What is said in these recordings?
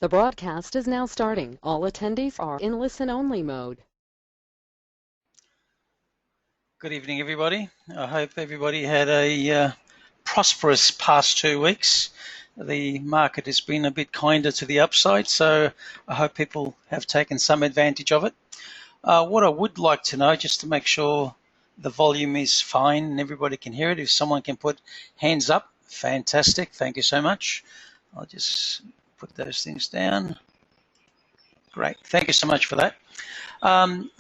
The broadcast is now starting. All attendees are in listen-only mode. Good evening, everybody. I hope everybody had a prosperous past 2 weeks. The market has been a bit kinder to the upside, so I hope people have taken some advantage of it. What I would like to know, just to make sure the volume is fine and everybody can hear it, if someone can put hands up, fantastic. Thank you so much. I'll just put those things down. Great. Thank you so much for that.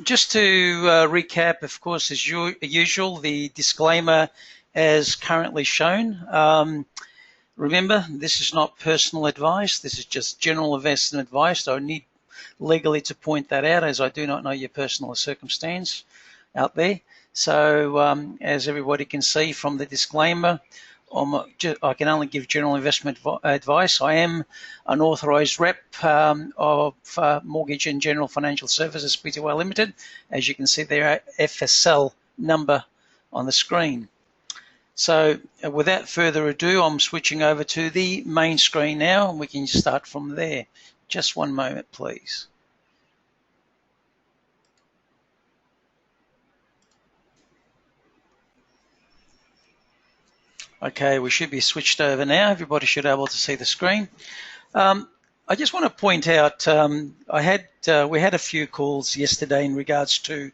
Just to recap, of course, as usual, the disclaimer as currently shown. Remember, this is not personal advice. This is just general investment advice. I need legally to point that out, as I do not know your personal circumstance out there. So as everybody can see from the disclaimer, I can only give general investment advice. I am an authorised rep of Mortgage and General Financial Services Pty Limited. As you can see there, FSL number on the screen. So without further ado, I'm switching over to the main screen now, and we can start from there. Just one moment, please. Okay, we should be switched over now. Everybody should be able to see the screen. I just want to point out, we had a few calls yesterday in regards to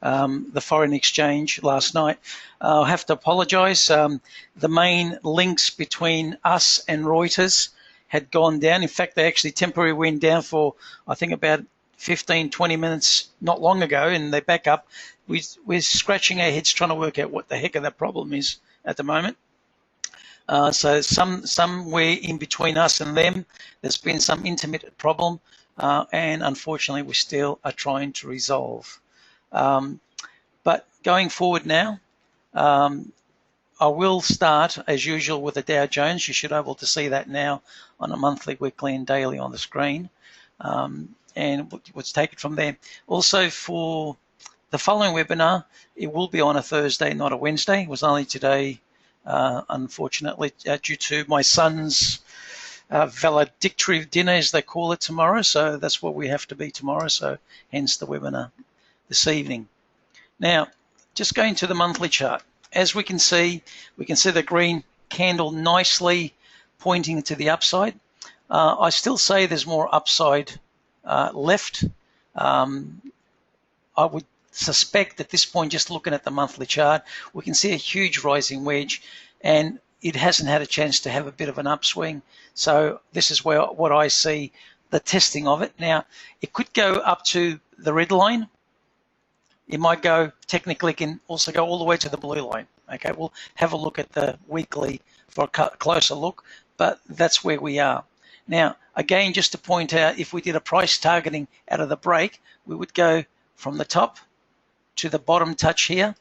the foreign exchange last night. I'll have to apologise. The main links between us and Reuters had gone down. In fact, they actually temporarily went down for, I think, about 15, 20 minutes not long ago, and they back up. We're scratching our heads trying to work out what the heck of that problem is at the moment. So somewhere in between us and them, there's been some intermittent problem, and unfortunately we still are trying to resolve. But going forward now, I will start as usual with the Dow Jones. You should be able to see that now on a monthly, weekly and daily on the screen, and let's take it from there. Also, for the following webinar, it will be on a Thursday, not a Wednesday. It was only today, unfortunately, due to my son's valedictory dinner, as they call it, tomorrow. So that's what we have to be tomorrow. So hence the webinar this evening. Now, just going to the monthly chart. As we can see the green candle nicely pointing to the upside. I still say there's more upside left. I would suspect at this point, just looking at the monthly chart, we can see a huge rising wedge, and it hasn't had a chance to have a bit of an upswing. So this is where what I see the testing of it. Now, it could go up to the red line. It might go, technically can also go all the way to the blue line. Okay, we'll have a look at the weekly for a closer look, but that's where we are. Now, again, just to point out, if we did a price targeting out of the break, we would go from the top to the bottom touch here,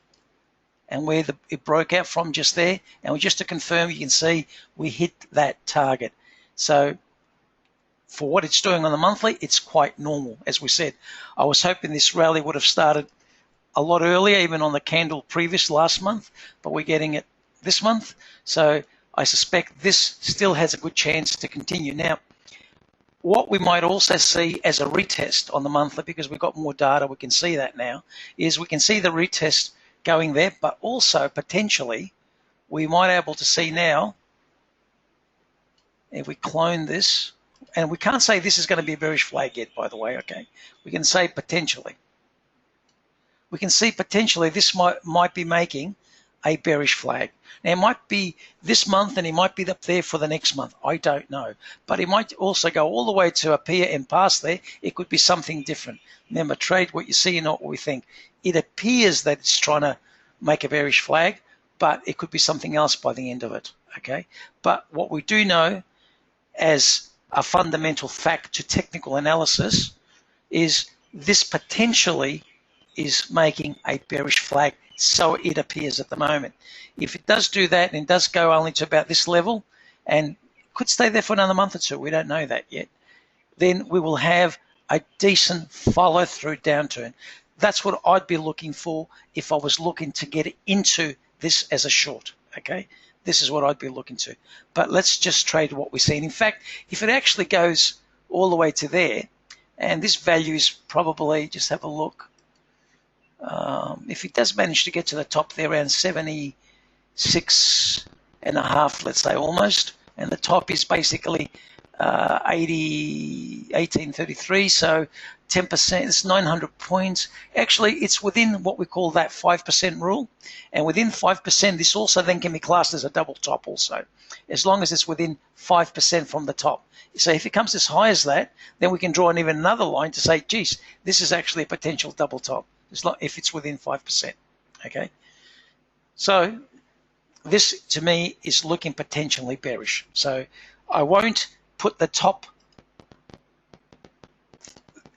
and where it broke out from just there, and just to confirm, you can see we hit that target. So for what it's doing on the monthly, it's quite normal. As we said, I was hoping this rally would have started a lot earlier, even on the candle previous last month, but we're getting it this month. So I suspect this still has a good chance to continue. Now, what we might also see as a retest on the monthly, because we've got more data, we can see that now, is we can see the retest going there, but also potentially we might be able to see now, if we clone this, and we can't say this is going to be a bearish flag yet, by the way, okay? We can say potentially. We can see potentially this might be making a bearish flag. Now, it might be this month and it might be up there for the next month. I don't know. But it might also go all the way to appear and pass there. It could be something different. Remember, trade what you see and not what we think. It appears that it's trying to make a bearish flag, but it could be something else by the end of it, okay? But what we do know as a fundamental fact to technical analysis is this potentially is making a bearish flag, so it appears at the moment. If it does do that and does go only to about this level and could stay there for another month or two, we don't know that yet, then we will have a decent follow-through downturn. That's what I'd be looking for if I was looking to get into this as a short, okay? This is what I'd be looking to. But let's just trade what we see. And in fact, if it actually goes all the way to there. And this value is probably, just have a look, if it does manage to get to the top there around 76.5, let's say, almost, and the top is basically 1833, so 10%, it's 900 points. Actually, it's within what we call that 5% rule, and within 5%, this also then can be classed as a double top also, as long as it's within 5% from the top. So if it comes as high as that, then we can draw an even another line to say, geez, this is actually a potential double top, if it's within 5%, okay? So this, to me, is looking potentially bearish. So I won't put the top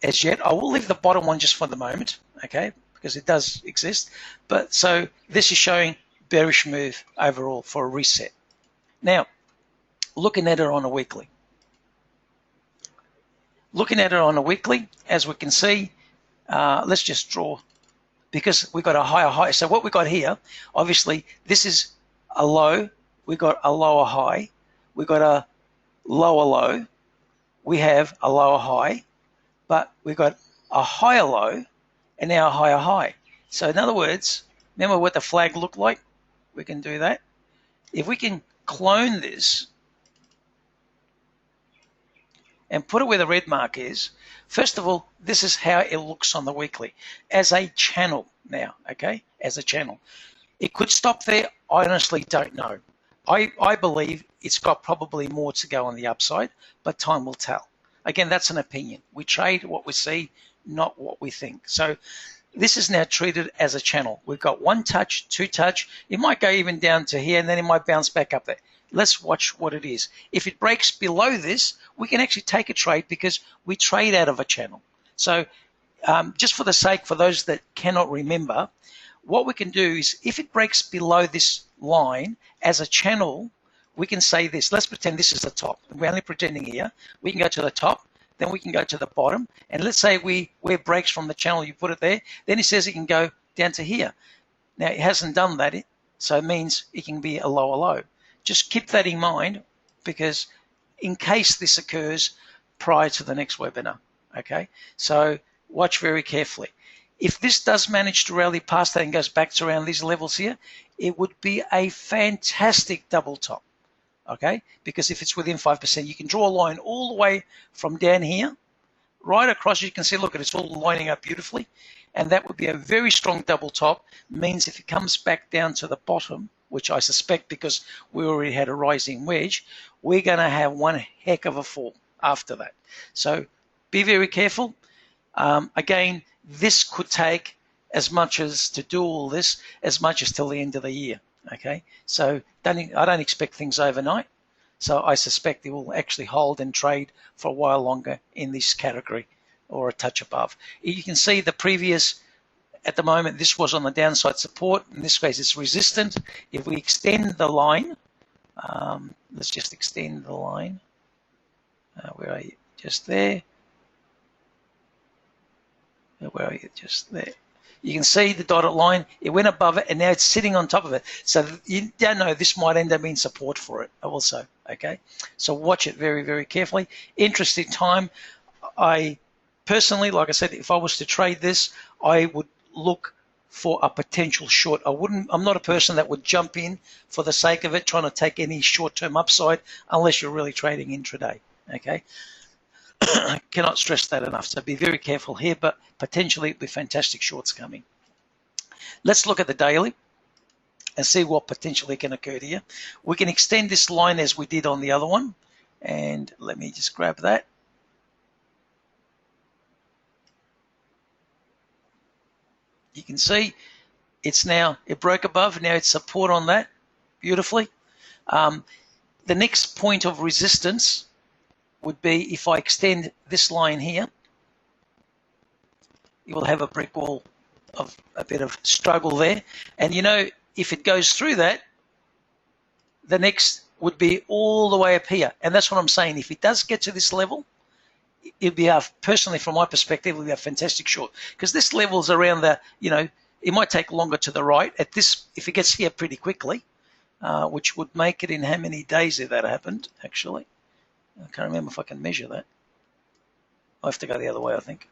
as yet. I will leave the bottom one just for the moment, okay, because it does exist. But so this is showing bearish move overall for a reset. Now, looking at it on a weekly. Looking at it on a weekly, as we can see, let's just draw, because we got a higher high. So what we got here, obviously, this is a low. We got a lower high. We got a lower low. We have a lower high, but we got a higher low and now a higher high. So in other words, remember what the flag looked like? We can do that. If we can clone this and put it where the red mark is, first of all, this is how it looks on the weekly as a channel now, okay, as a channel. It could stop there. I honestly don't know. I believe it's got probably more to go on the upside, but time will tell. Again, that's an opinion. We trade what we see, not what we think. So this is now treated as a channel. We've got one touch, two touch. It might go even down to here, and then it might bounce back up there. Let's watch what it is. If it breaks below this, we can actually take a trade because we trade out of a channel. So just for the sake, for those that cannot remember, what we can do is if it breaks below this line as a channel, we can say this. Let's pretend this is the top. We're only pretending here. We can go to the top, then we can go to the bottom. And let's say where it breaks from the channel, you put it there. Then it says it can go down to here. Now, it hasn't done that, so it means it can be a lower low. Just keep that in mind, because in case this occurs prior to the next webinar, okay? So watch very carefully. If this does manage to rally past that and goes back to around these levels here, it would be a fantastic double top, okay? Because if it's within 5%, you can draw a line all the way from down here, right across. You can see, look, it's all lining up beautifully. And that would be a very strong double top. Means if it comes back down to the bottom, which I suspect because we already had a rising wedge, we're going to have one heck of a fall after that. So be very careful. Again, this could take as much as to do all this, as much as till the end of the year. Okay, so I don't expect things overnight. So I suspect it will actually hold and trade for a while longer in this category or a touch above. You can see the previous, at the moment, this was on the downside support. In this case, it's resistant. If we extend the line, let's just extend the line. Where are you? Just there. Where are you? Just there. You can see the dotted line. It went above it, and now it's sitting on top of it. So you don't know, this might end up being support for it also, okay? So watch it very, very carefully. Interesting time. I personally, like I said, if I was to trade this, I would look for a potential short. I'm not a person that would jump in for the sake of it, trying to take any short-term upside, unless you're really trading intraday, okay? I cannot stress that enough. So be very careful here, but potentially with fantastic shorts coming. Let's look at the daily and see what potentially can occur here. We can extend this line as we did on the other one. And let me just grab that. You can see it broke above. Now it's support on that beautifully. The next point of resistance would be if I extend this line here, you will have a brick wall of a bit of struggle there. And you know, if it goes through that, the next would be all the way up here. And that's what I'm saying. If it does get to this level, it'd be personally, from my perspective, it would be a fantastic short. Because this level's around the, you know, it might take longer to the right. At this, if it gets here pretty quickly, which would make it in how many days if that happened, actually. I can't remember if I can measure that. I have to go the other way, I think.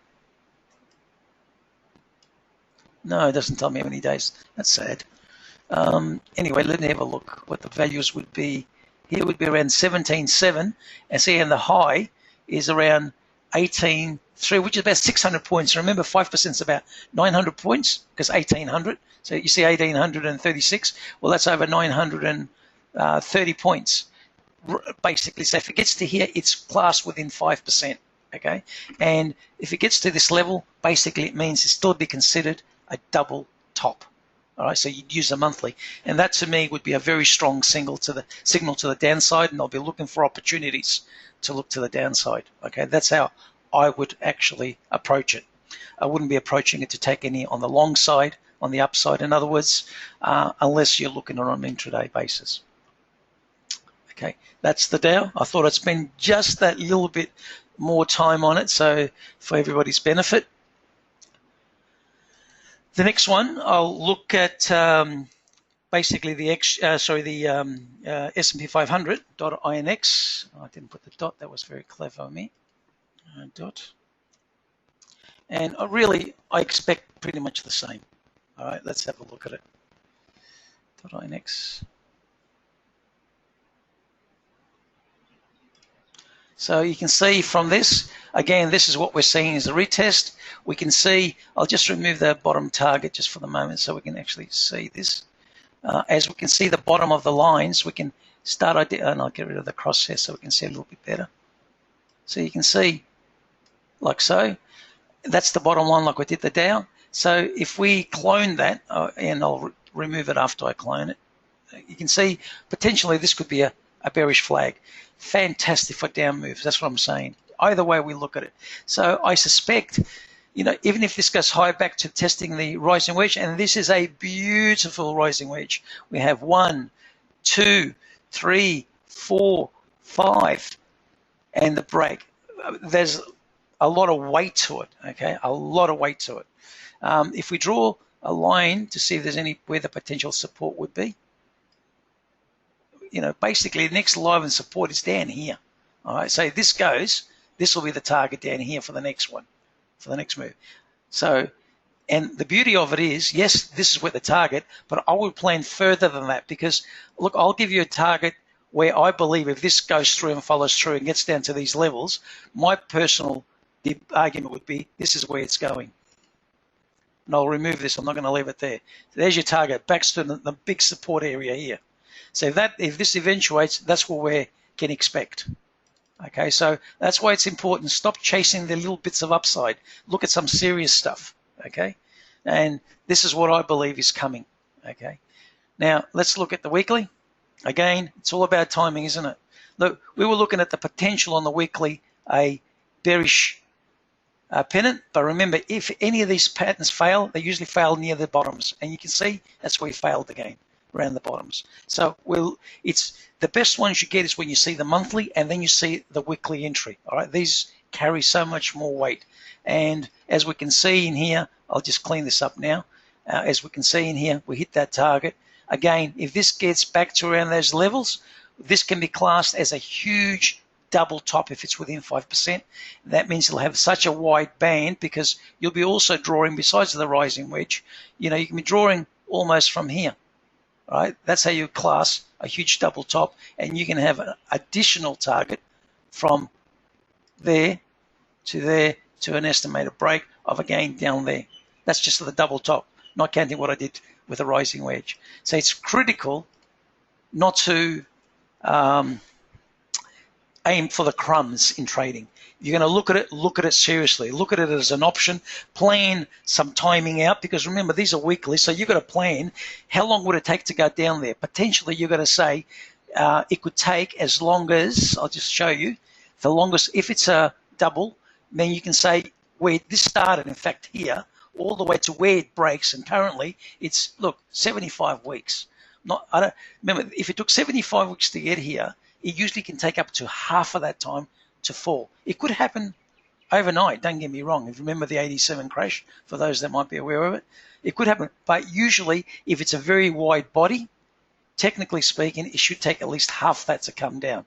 No, it doesn't tell me how many days. That's sad. Anyway, let me have a look what the values would be. Here would be around 17.7, and see, and the high is around 18.3, which is about 600 points. Remember, 5% is about 900 points, because 1,800. So you see 1,836. Well, that's over 930 points, basically. So if it gets to here, it's classed within 5%. Okay, and if it gets to this level, basically it means it still be considered a double top. All right, so you'd use a monthly, and that to me would be a very strong signal to the downside, and I'll be looking for opportunities to look to the downside. Okay, that's how I would actually approach it. I wouldn't be approaching it to take any on the long side, on the upside, in other words, unless you're looking on an intraday basis. Okay, that's the Dow. I thought I'd spend just that little bit more time on it, so for everybody's benefit. The next one, I'll look at basically the S&P 500 .INX. I didn't put the dot. That was very clever of me. Dot. And I expect pretty much the same. All right, let's have a look at it. .INX. So you can see from this, again, this is what we're seeing is a retest. We can see, I'll just remove the bottom target just for the moment so we can actually see this. As we can see the bottom of the lines, we can start, and I'll get rid of the crosshair so we can see a little bit better. So you can see, like so, that's the bottom line like we did the Dow. So if we clone that, and I'll remove it after I clone it, you can see potentially this could be a bearish flag. Fantastic for down moves. That's what I'm saying. Either way we look at it. So I suspect, even if this goes high back to testing the rising wedge, and this is a beautiful rising wedge. We have 1, 2, 3, 4, 5, and the break. There's a lot of weight to it. Okay, a lot of weight to it. If we draw a line to see if there's where the potential support would be. Basically the next live and support is down here. All right, so if this goes, this will be the target down here for the next one, for the next move. So, and the beauty of it is, yes, this is where the target, but I will plan further than that because, look, I'll give you a target where I believe if this goes through and follows through and gets down to these levels, my personal argument would be this is where it's going. And I'll remove this. I'm not going to leave it there. So there's your target, back to the big support area here. So if this eventuates, that's what we can expect. Okay, so that's why it's important. Stop chasing the little bits of upside. Look at some serious stuff. Okay, and this is what I believe is coming. Okay, now let's look at the weekly. Again, it's all about timing, isn't it? Look, we were looking at the potential on the weekly, a bearish pennant, but remember, if any of these patterns fail, they usually fail near the bottoms, and you can see that's where we failed again. Around the bottoms. So it's the best ones you get is when you see the monthly and then you see the weekly entry. All right, these carry so much more weight. And as we can see in here, I'll just clean this up now. As we can see in here, we hit that target. Again, if this gets back to around those levels, this can be classed as a huge double top if it's within 5%. That means it'll have such a wide band because you'll be also drawing, besides the rising wedge, you can be drawing almost from here. Right, that's how you class a huge double top, and you can have an additional target from there to an estimated break of again down there. That's just the double top, not counting what I did with a rising wedge. So it's critical not to aim for the crumbs in trading. You're going to look at it seriously. Look at it as an option. Plan some timing out because remember, these are weekly, so you've got to plan how long would it take to go down there. Potentially, you've got to say it could take as long as, I'll just show you, the longest, if it's a double, then you can say where this started, in fact, here, all the way to where it breaks, and currently it's, look, 75 weeks. Remember, if it took 75 weeks to get here, it usually can take up to half of that time to fall. It could happen overnight, don't get me wrong. If you remember the 87 crash, for those that might be aware of it, it could happen. But usually, if it's a very wide body, technically speaking, it should take at least half that to come down.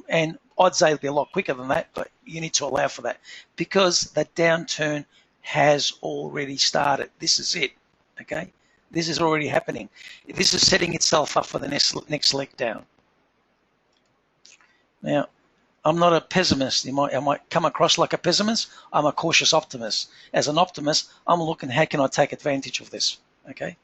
And I'd say it'll be a lot quicker than that, but you need to allow for that because the downturn has already started. This is it, okay? This is already happening. This is setting itself up for the next leg down. Now, I'm not a pessimist. I might come across like a pessimist. I'm a cautious optimist. As an optimist, I'm looking, how can I take advantage of this, okay?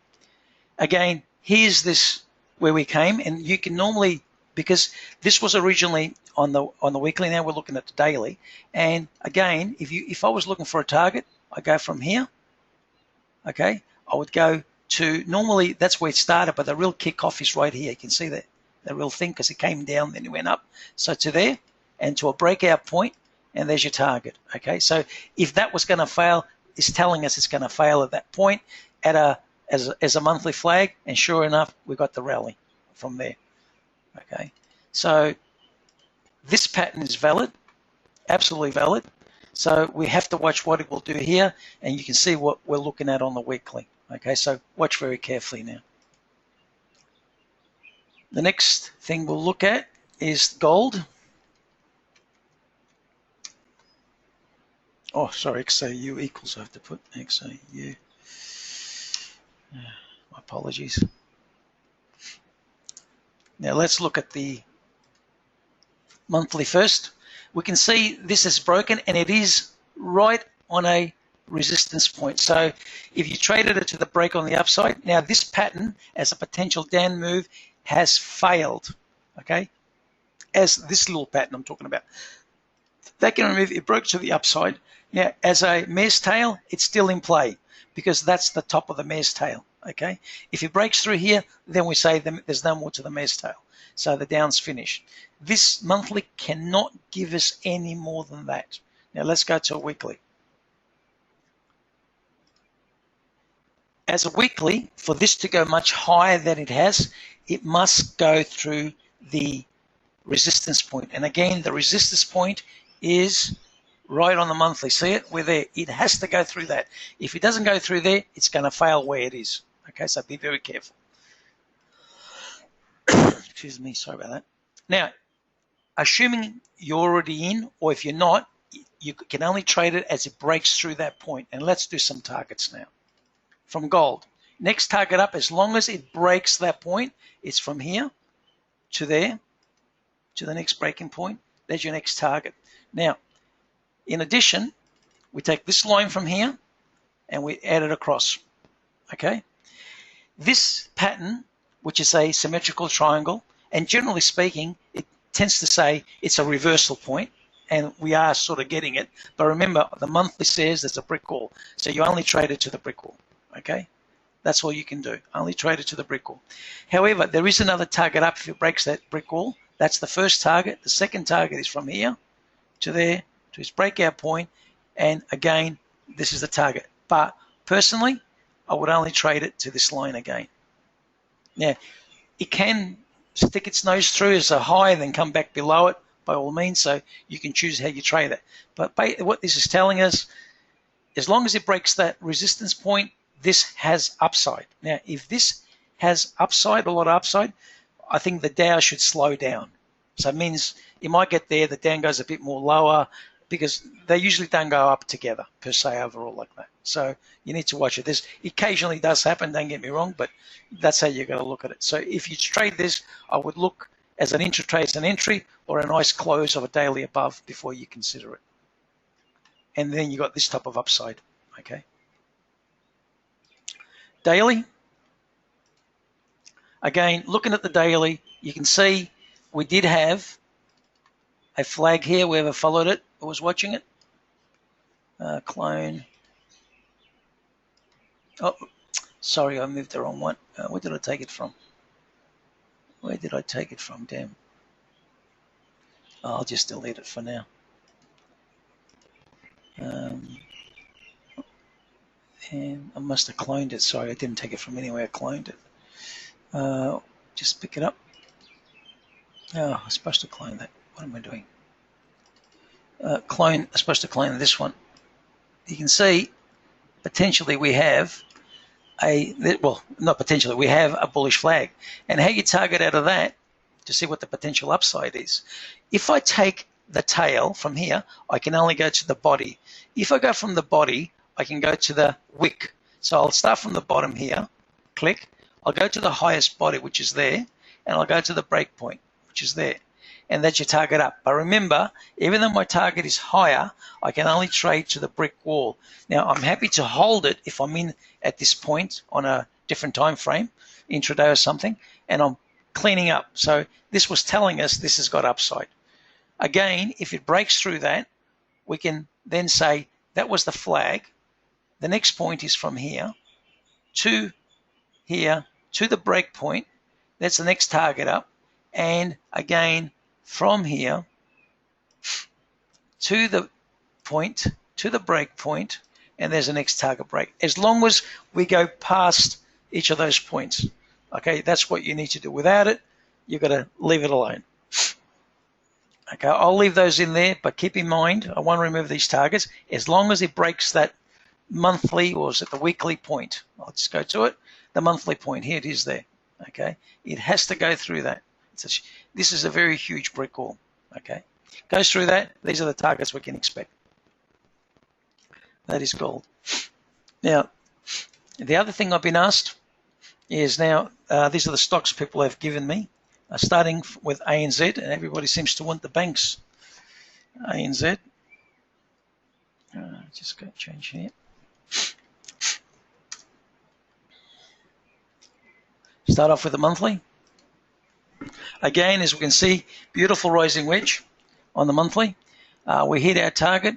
Again, here's this where we came, and you can normally, because this was originally on the weekly, now we're looking at the daily. And again, if I was looking for a target, I go from here, okay? I would go to, normally that's where it started, but the real kickoff is right here. You can see that, the real thing, because it came down, then it went up. So to there, and to a breakout point, and there's your target, okay? So if that was going to fail, it's telling us it's going to fail at that point at as a monthly flag, and sure enough, we got the rally from there, okay? So this pattern is valid, absolutely valid. So we have to watch what it will do here, and you can see what we're looking at on the weekly, okay? So watch very carefully now. The next thing we'll look at is gold. Oh, sorry, XAU equals, I have to put XAU. My apologies. Now let's look at the monthly first. We can see this is broken, and it is right on a resistance point. So if you traded it to the break on the upside, now this pattern as a potential down move has failed, okay? As this little pattern I'm talking about. That can remove, it broke to the upside. Now, as a mare's tail, it's still in play because that's the top of the mare's tail, okay? If it breaks through here, then we say there's no more to the mare's tail. So the down's finished. This monthly cannot give us any more than that. Now let's go to a weekly. As a weekly, for this to go much higher than it has, it must go through the resistance point. And again, the resistance point is right on the monthly. See it? We're there. It has to go through that. If it doesn't go through there, it's going to fail where it is. Okay, so be very careful. Excuse me, sorry about that. Now, assuming you're already in, or if you're not, you can only trade it as it breaks through that point. And let's do some targets now. From gold, next target up, as long as it breaks that point, it's from here to there, to the next breaking point. There's your next target. Now, in addition, we take this line from here and we add it across, okay? This pattern, which is a symmetrical triangle, and generally speaking, it tends to say it's a reversal point, and we are sort of getting it. But remember, the monthly says there's a brick wall, so you only trade it to the brick wall, okay? That's all you can do, only trade it to the brick wall. However, there is another target up if it breaks that brick wall. That's the first target. The second target is from here to there, to its breakout point, and again, this is the target. But personally, I would only trade it to this line again. Now, it can stick its nose through as a high and then come back below it, by all means, so you can choose how you trade it. But what this is telling us, as long as it breaks that resistance point, this has upside. Now, if this has upside, a lot of upside, I think the Dow should slow down. So it means it might get there, the down goes a bit more lower, because they usually don't go up together, per se, overall like that. So you need to watch it. This occasionally does happen, don't get me wrong, but that's how you're going to look at it. So if you trade this, I would look as an intraday as an entry or a nice close of a daily above before you consider it. And then you got this type of upside, okay? Daily. Again, looking at the daily, you can see we did have a flag here. Whoever followed it or was watching it. Clone. Oh, sorry, I moved the wrong one. Where did I take it from? Where did I take it from? Damn. Oh, I'll just delete it for now. And I must have cloned it. Sorry, I didn't take it from anywhere. I cloned it. Just pick it up. Oh, I'm supposed to clone that. What am I doing? I'm supposed to clone this one. You can see potentially we have well, not potentially, we have a bullish flag. And how you target out of that to see what the potential upside is. If I take the tail from here, I can only go to the body. If I go from the body, I can go to the wick. So I'll start from the bottom here, click. I'll go to the highest body, which is there, and I'll go to the break point, which is there. And that's your target up. But remember, even though my target is higher, I can only trade to the brick wall. Now, I'm happy to hold it if I'm in at this point on a different time frame, intraday or something, and I'm cleaning up. So this was telling us this has got upside. Again, if it breaks through that, we can then say that was the flag. The next point is from here to here to the break point. That's the next target up. And again, from here to the point, to the break point, and there's the next target break. As long as we go past each of those points, okay, that's what you need to do. Without it, you've got to leave it alone. Okay, I'll leave those in there, but keep in mind, I want to remove these targets as long as it breaks that monthly, or is it the weekly point? I'll just go to it, the monthly point. Here it is there, okay? It has to go through that. This is a very huge brick wall, okay? Goes through that. These are the targets we can expect. That is gold. Now, the other thing I've been asked is now, these are the stocks people have given me, starting with ANZ, and everybody seems to want the banks. ANZ. Just go change here. Start off with the monthly. Again, as we can see, beautiful rising wedge on the monthly. We hit our target.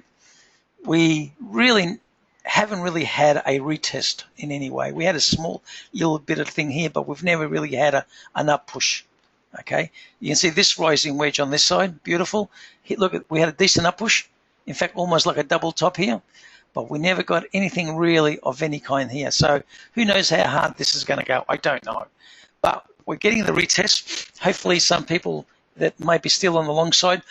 We really haven't really had a retest in any way. We had a small little bit of thing here, but we've never really had an up push. Okay, you can see this rising wedge on this side, beautiful. Look, we had a decent up push. In fact, almost like a double top here, but we never got anything really of any kind here. So who knows how hard this is going to go? I don't know. But we're getting the retest. Hopefully some people that might be still on the long side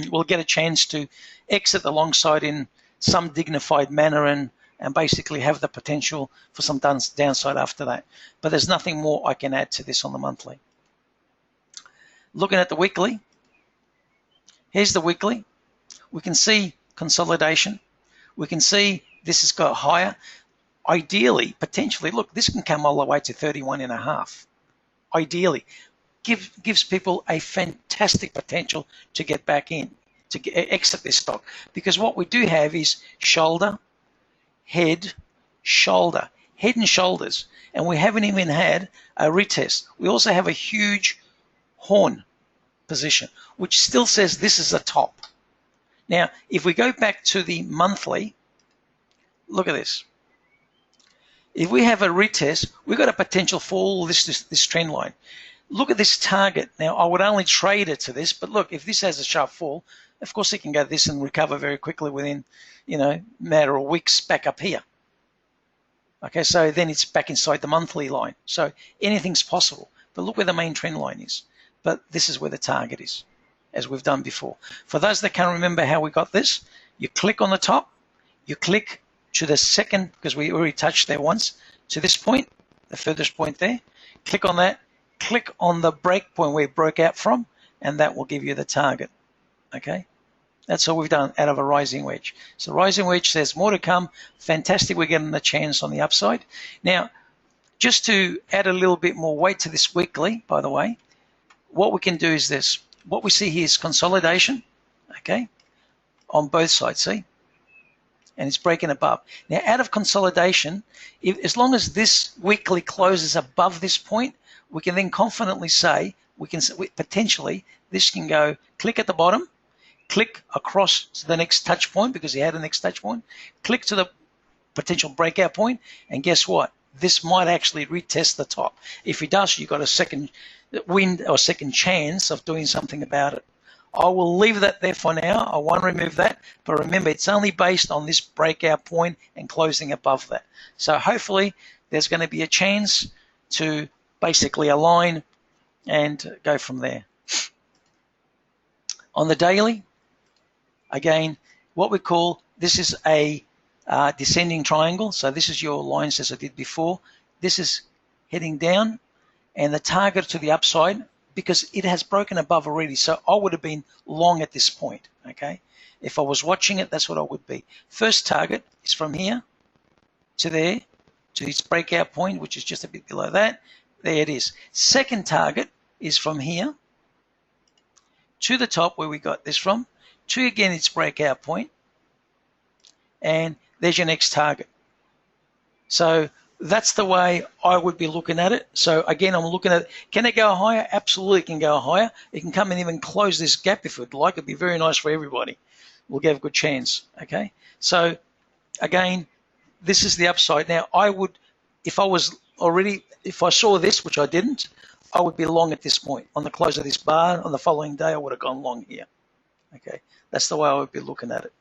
will get a chance to exit the long side in some dignified manner and basically have the potential for some downside after that. But there's nothing more I can add to this on the monthly. Looking at the weekly, here's the weekly. We can see consolidation. We can see this has got higher. Ideally, potentially, look, this can come all the way to 31.5. Ideally, gives people a fantastic potential to get back in, to exit this stock. Because what we do have is shoulder, head, shoulder, head and shoulders. And we haven't even had a retest. We also have a huge horn position, which still says this is a top. Now, if we go back to the monthly, look at this. If we have a retest, we've got a potential for all this trend line. Look at this target. Now, I would only trade it to this, but look, if this has a sharp fall, of course it can go this and recover very quickly within, matter of weeks back up here. Okay, so then it's back inside the monthly line. So anything's possible. But look where the main trend line is. But this is where the target is, as we've done before. For those that can't remember how we got this, you click on the top, you click to the second, because we already touched there once, to this point, the furthest point there. Click on that, click on the break point where it broke out from, and that will give you the target. Okay? That's all we've done out of a rising wedge. So rising wedge says more to come. Fantastic, we're getting a chance on the upside. Now, just to add a little bit more weight to this weekly, by the way, what we can do is this. What we see here is consolidation, okay, on both sides, see? And it's breaking above. Now, out of consolidation, as long as this weekly closes above this point, we can then confidently say, potentially, this can go, click at the bottom, click across to the next touch point, because he had a next touch point, click to the potential breakout point, and guess what? This might actually retest the top. If he does, you've got a second wind or second chance of doing something about it. I will leave that there for now. I won't remove that. But remember, it's only based on this breakout point and closing above that. So hopefully there's going to be a chance to basically align and go from there. On the daily, again, what we call, this is a descending triangle. So this is your lines as I did before. This is heading down, and the target to the upside, because it has broken above already. So I would have been long at this point, okay? If I was watching it, that's what I would be. First target is from here to there, to its breakout point, which is just a bit below that. There it is. Second target is from here to the top where we got this from, to again its breakout point, and there's your next target. So that's the way I would be looking at it. So again, I'm looking at, can it go higher? Absolutely, it can go higher. It can come and even close this gap if it would like. It'd be very nice for everybody. We'll give a good chance, okay? So again, this is the upside. Now, I would, if I saw this, which I didn't, I would be long at this point. On the close of this bar, on the following day, I would have gone long here, okay? That's the way I would be looking at it.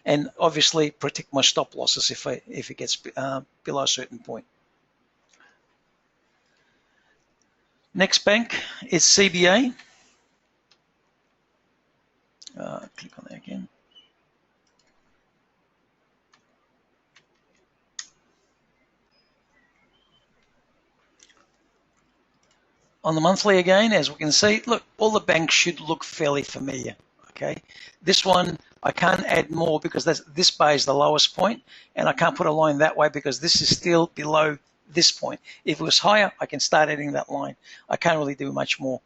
And obviously protect my stop losses if it gets below a certain point. Next bank is CBA. Click on that again. On the monthly again, as we can see, look, all the banks should look fairly familiar, okay? This one, I can't add more because this bar is the lowest point, and I can't put a line that way because this is still below this point. If it was higher, I can start adding that line. I can't really do much more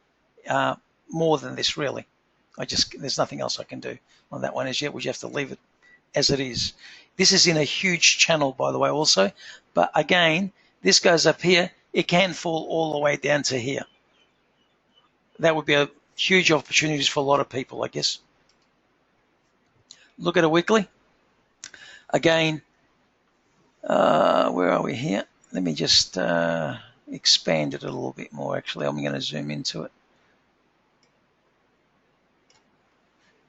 than this, really. There's nothing else I can do on that one as yet. We just have to leave it as it is. This is in a huge channel, by the way, also. But again, this goes up here. It can fall all the way down to here. That would be a huge opportunities for a lot of people, I guess. Look at a weekly. Again, where are we here? Let me just expand it a little bit more. Actually, I'm going to zoom into it.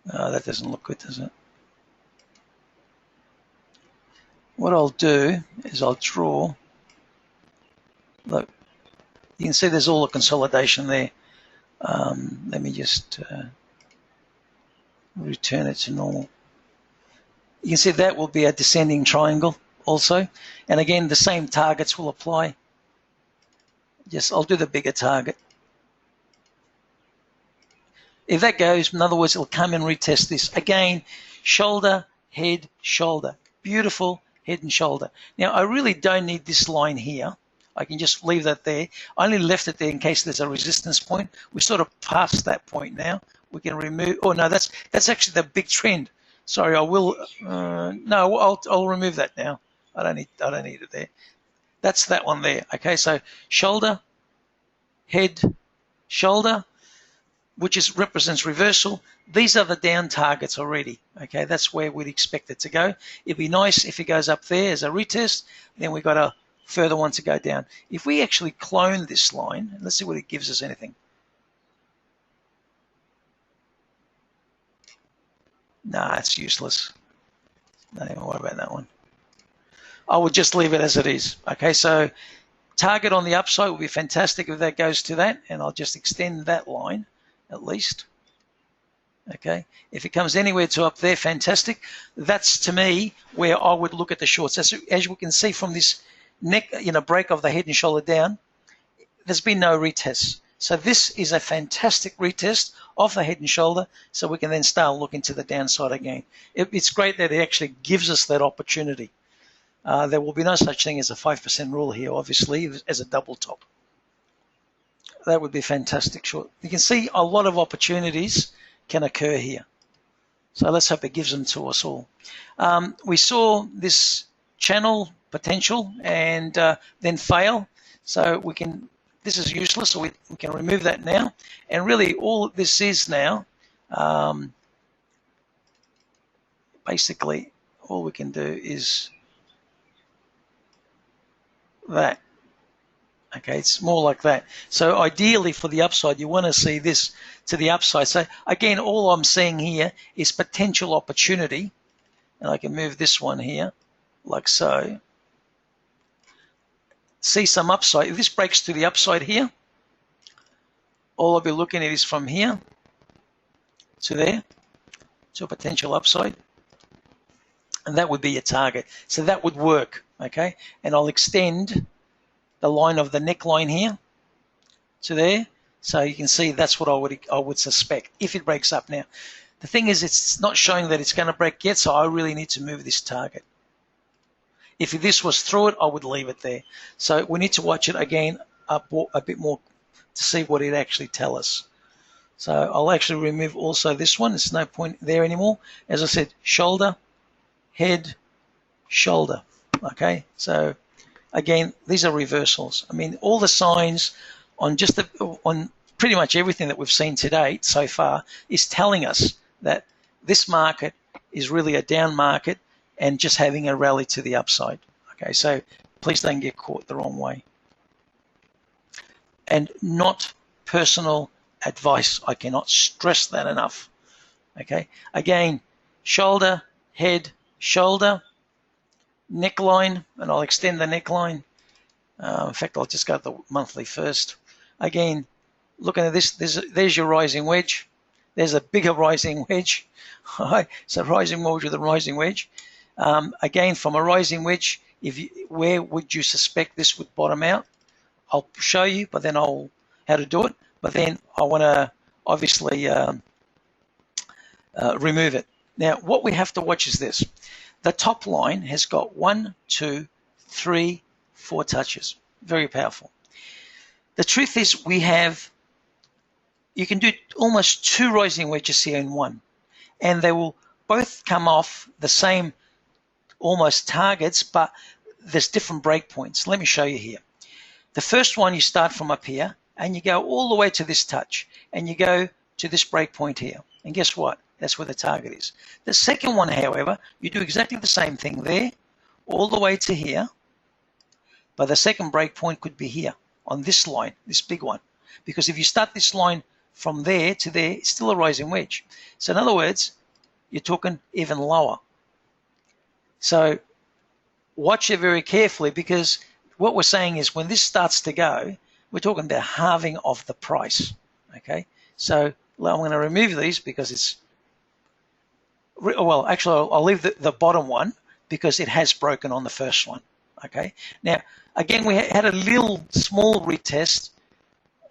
That doesn't look good, does it? What I'll do is I'll draw. Look, you can see there's all the consolidation there. Let me just return it to normal. You can see that will be a descending triangle also. And again, the same targets will apply. I'll do the bigger target. If that goes, in other words, it'll come and retest this. Again, shoulder, head, shoulder. Beautiful head and shoulder. Now, I really don't need this line here. I can just leave that there. I only left it there in case there's a resistance point. We're sort of past that point now. We can remove, oh no, that's actually the big trend. Sorry, I will, no, I'll remove that now. I don't need it there. That's that one there. Okay, so shoulder, head, shoulder, which represents reversal. These are the down targets already. Okay, that's where we'd expect it to go. It'd be nice if it goes up there as a retest. Then we've got a further one to go down. If we actually clone this line, let's see what it gives us anything. Nah, it's useless. Don't even worry about that one. I would just leave it as it is. Okay, so target on the upside will be fantastic if that goes to that, and I'll just extend that line at least. Okay, if it comes anywhere to up there, fantastic. That's to me where I would look at the shorts. As we can see from this neck, break of the head and shoulder down, there's been no retests. So this is a fantastic retest of the head and shoulder, so we can then start looking to the downside again. It's great that it actually gives us that opportunity. There will be no such thing as a 5% rule here, obviously, as a double top. That would be fantastic short. You can see a lot of opportunities can occur here. So let's hope it gives them to us all. We saw this channel potential and then fail. So this is useless, so we can remove that now. And really all this is now, basically all we can do is that. Okay, it's more like that. So ideally for the upside, you want to see this to the upside. So again, all I'm seeing here is potential opportunity. And I can move this one here, like so. See some upside. If this breaks to the upside here, all I'll be looking at is from here to there, to a potential upside. And that would be your target. So that would work, okay? And I'll extend the line of the neckline here to there. So you can see that's what I would suspect if it breaks up. Now, the thing is, it's not showing that it's going to break yet, so I really need to move this target. If this was through it, I would leave it there. So we need to watch it again a bit more to see what it actually tells us. So I'll actually remove also this one. There's no point there anymore. As I said, shoulder, head, shoulder. Okay, so again, these are reversals. I mean, all the signs on on pretty much everything that we've seen today so far is telling us that this market is really a down market and just having a rally to the upside. Okay, so please don't get caught the wrong way. And not personal advice. I cannot stress that enough. Okay, again, shoulder, head, shoulder, neckline, and I'll extend the neckline. In fact, I'll just go to the monthly first. Again, looking at this, there's your rising wedge. There's a bigger rising wedge. So rising wedge with a rising wedge. Again, from a rising wedge, where would you suspect this would bottom out? I'll show you, but then how to do it. But then I want to obviously remove it. Now, what we have to watch is this. The top line has got 1, 2, 3, 4 touches. Very powerful. The truth is you can do almost 2 rising wedges here in one, and they will both come off the same almost targets, but there's different break points. Let me show you here. The first one, you start from up here and you go all the way to this touch and you go to this break point here. And guess what? That's where the target is. The second one, however, you do exactly the same thing there, all the way to here, but the second break point could be here on this line, this big one. Because if you start this line from there to there, it's still a rising wedge. So in other words, you're talking even lower. So watch it very carefully, because what we're saying is when this starts to go, we're talking about halving of the price. Okay, so I'm going to remove these because it's, well, actually I'll leave the bottom one because it has broken on the first one. Okay, now again, we had a little small retest.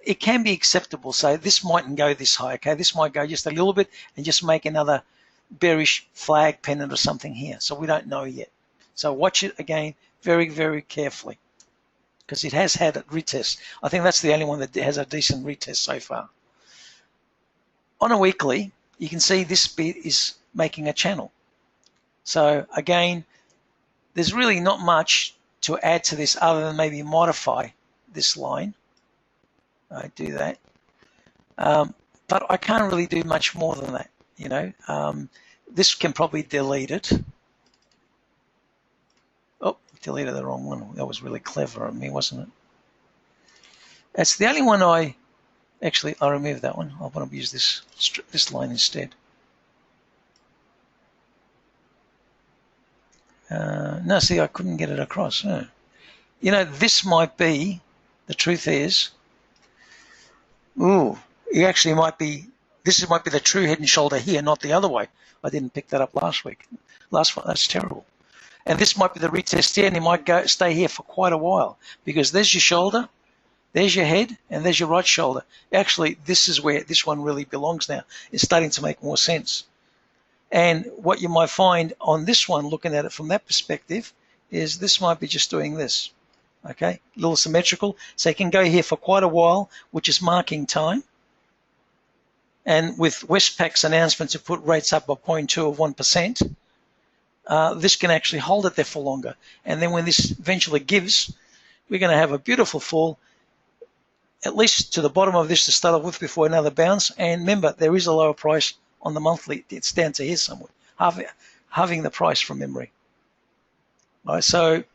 It can be acceptable, so this mightn't go this high. Okay, this might go just a little bit and just make another bearish flag pennant or something here, so we don't know yet. So watch it again very, very carefully, because it has had a retest. I think that's the only one that has a decent retest so far. On a weekly, you can see this bit is making a channel. So again, there's really not much to add to this other than maybe modify this line. I do that. But I can't really do much more than that, you know. This can probably delete it. Oh, deleted the wrong one. That was really clever of me, wasn't it? That's the only one I removed that one. I want to use this line instead. No, see, I couldn't get it across. No. You know, this might be, the truth is, it actually might be, this might be the true head and shoulder here, not the other way. I didn't pick that up last week. Last one, that's terrible. And this might be the retest here, and it might stay here for quite a while, because there's your shoulder, there's your head, and there's your right shoulder. Actually, this is where this one really belongs now. It's starting to make more sense. And what you might find on this one, looking at it from that perspective, is this might be just doing this. Okay, a little symmetrical. So it can go here for quite a while, which is marking time. And with Westpac's announcement to put rates up by 0.2 of 1%, this can actually hold it there for longer. And then when this eventually gives, we're going to have a beautiful fall, at least to the bottom of this to start off with before another bounce. And remember, there is a lower price on the monthly. It's down to here somewhere, halving the price from memory. All right, so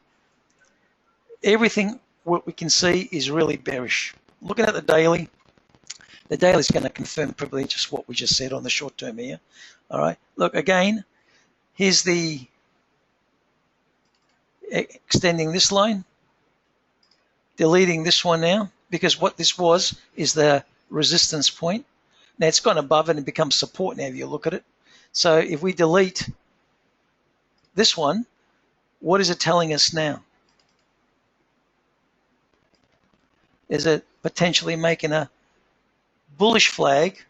everything what we can see is really bearish. Looking at the daily is going to confirm probably just what we just said on the short term here. All right, look again, here's the extending this line, deleting this one now, because what this was is the resistance point. Now it's gone above it and becomes support now if you look at it. So if we delete this one, what is it telling us now? Is it potentially making a bullish flag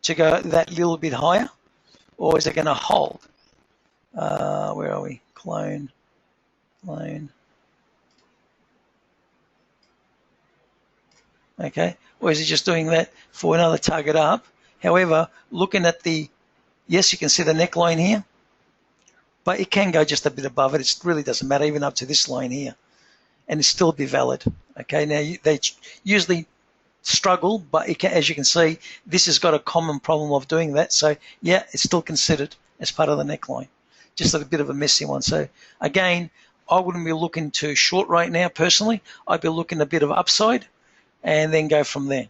to go that little bit higher, or is it going to hold? Where are we? Clone. Okay, or is it just doing that for another target up? However, looking at the, yes, you can see the neckline here, but it can go just a bit above it. It really doesn't matter, even up to this line here, and it still be valid. Okay, now they usually struggle, but it can, as you can see, this has got a common problem of doing that. So yeah, it's still considered as part of the neckline, just a bit of a messy one. So again, I wouldn't be looking to short right now personally. I'd be looking a bit of upside and then go from there.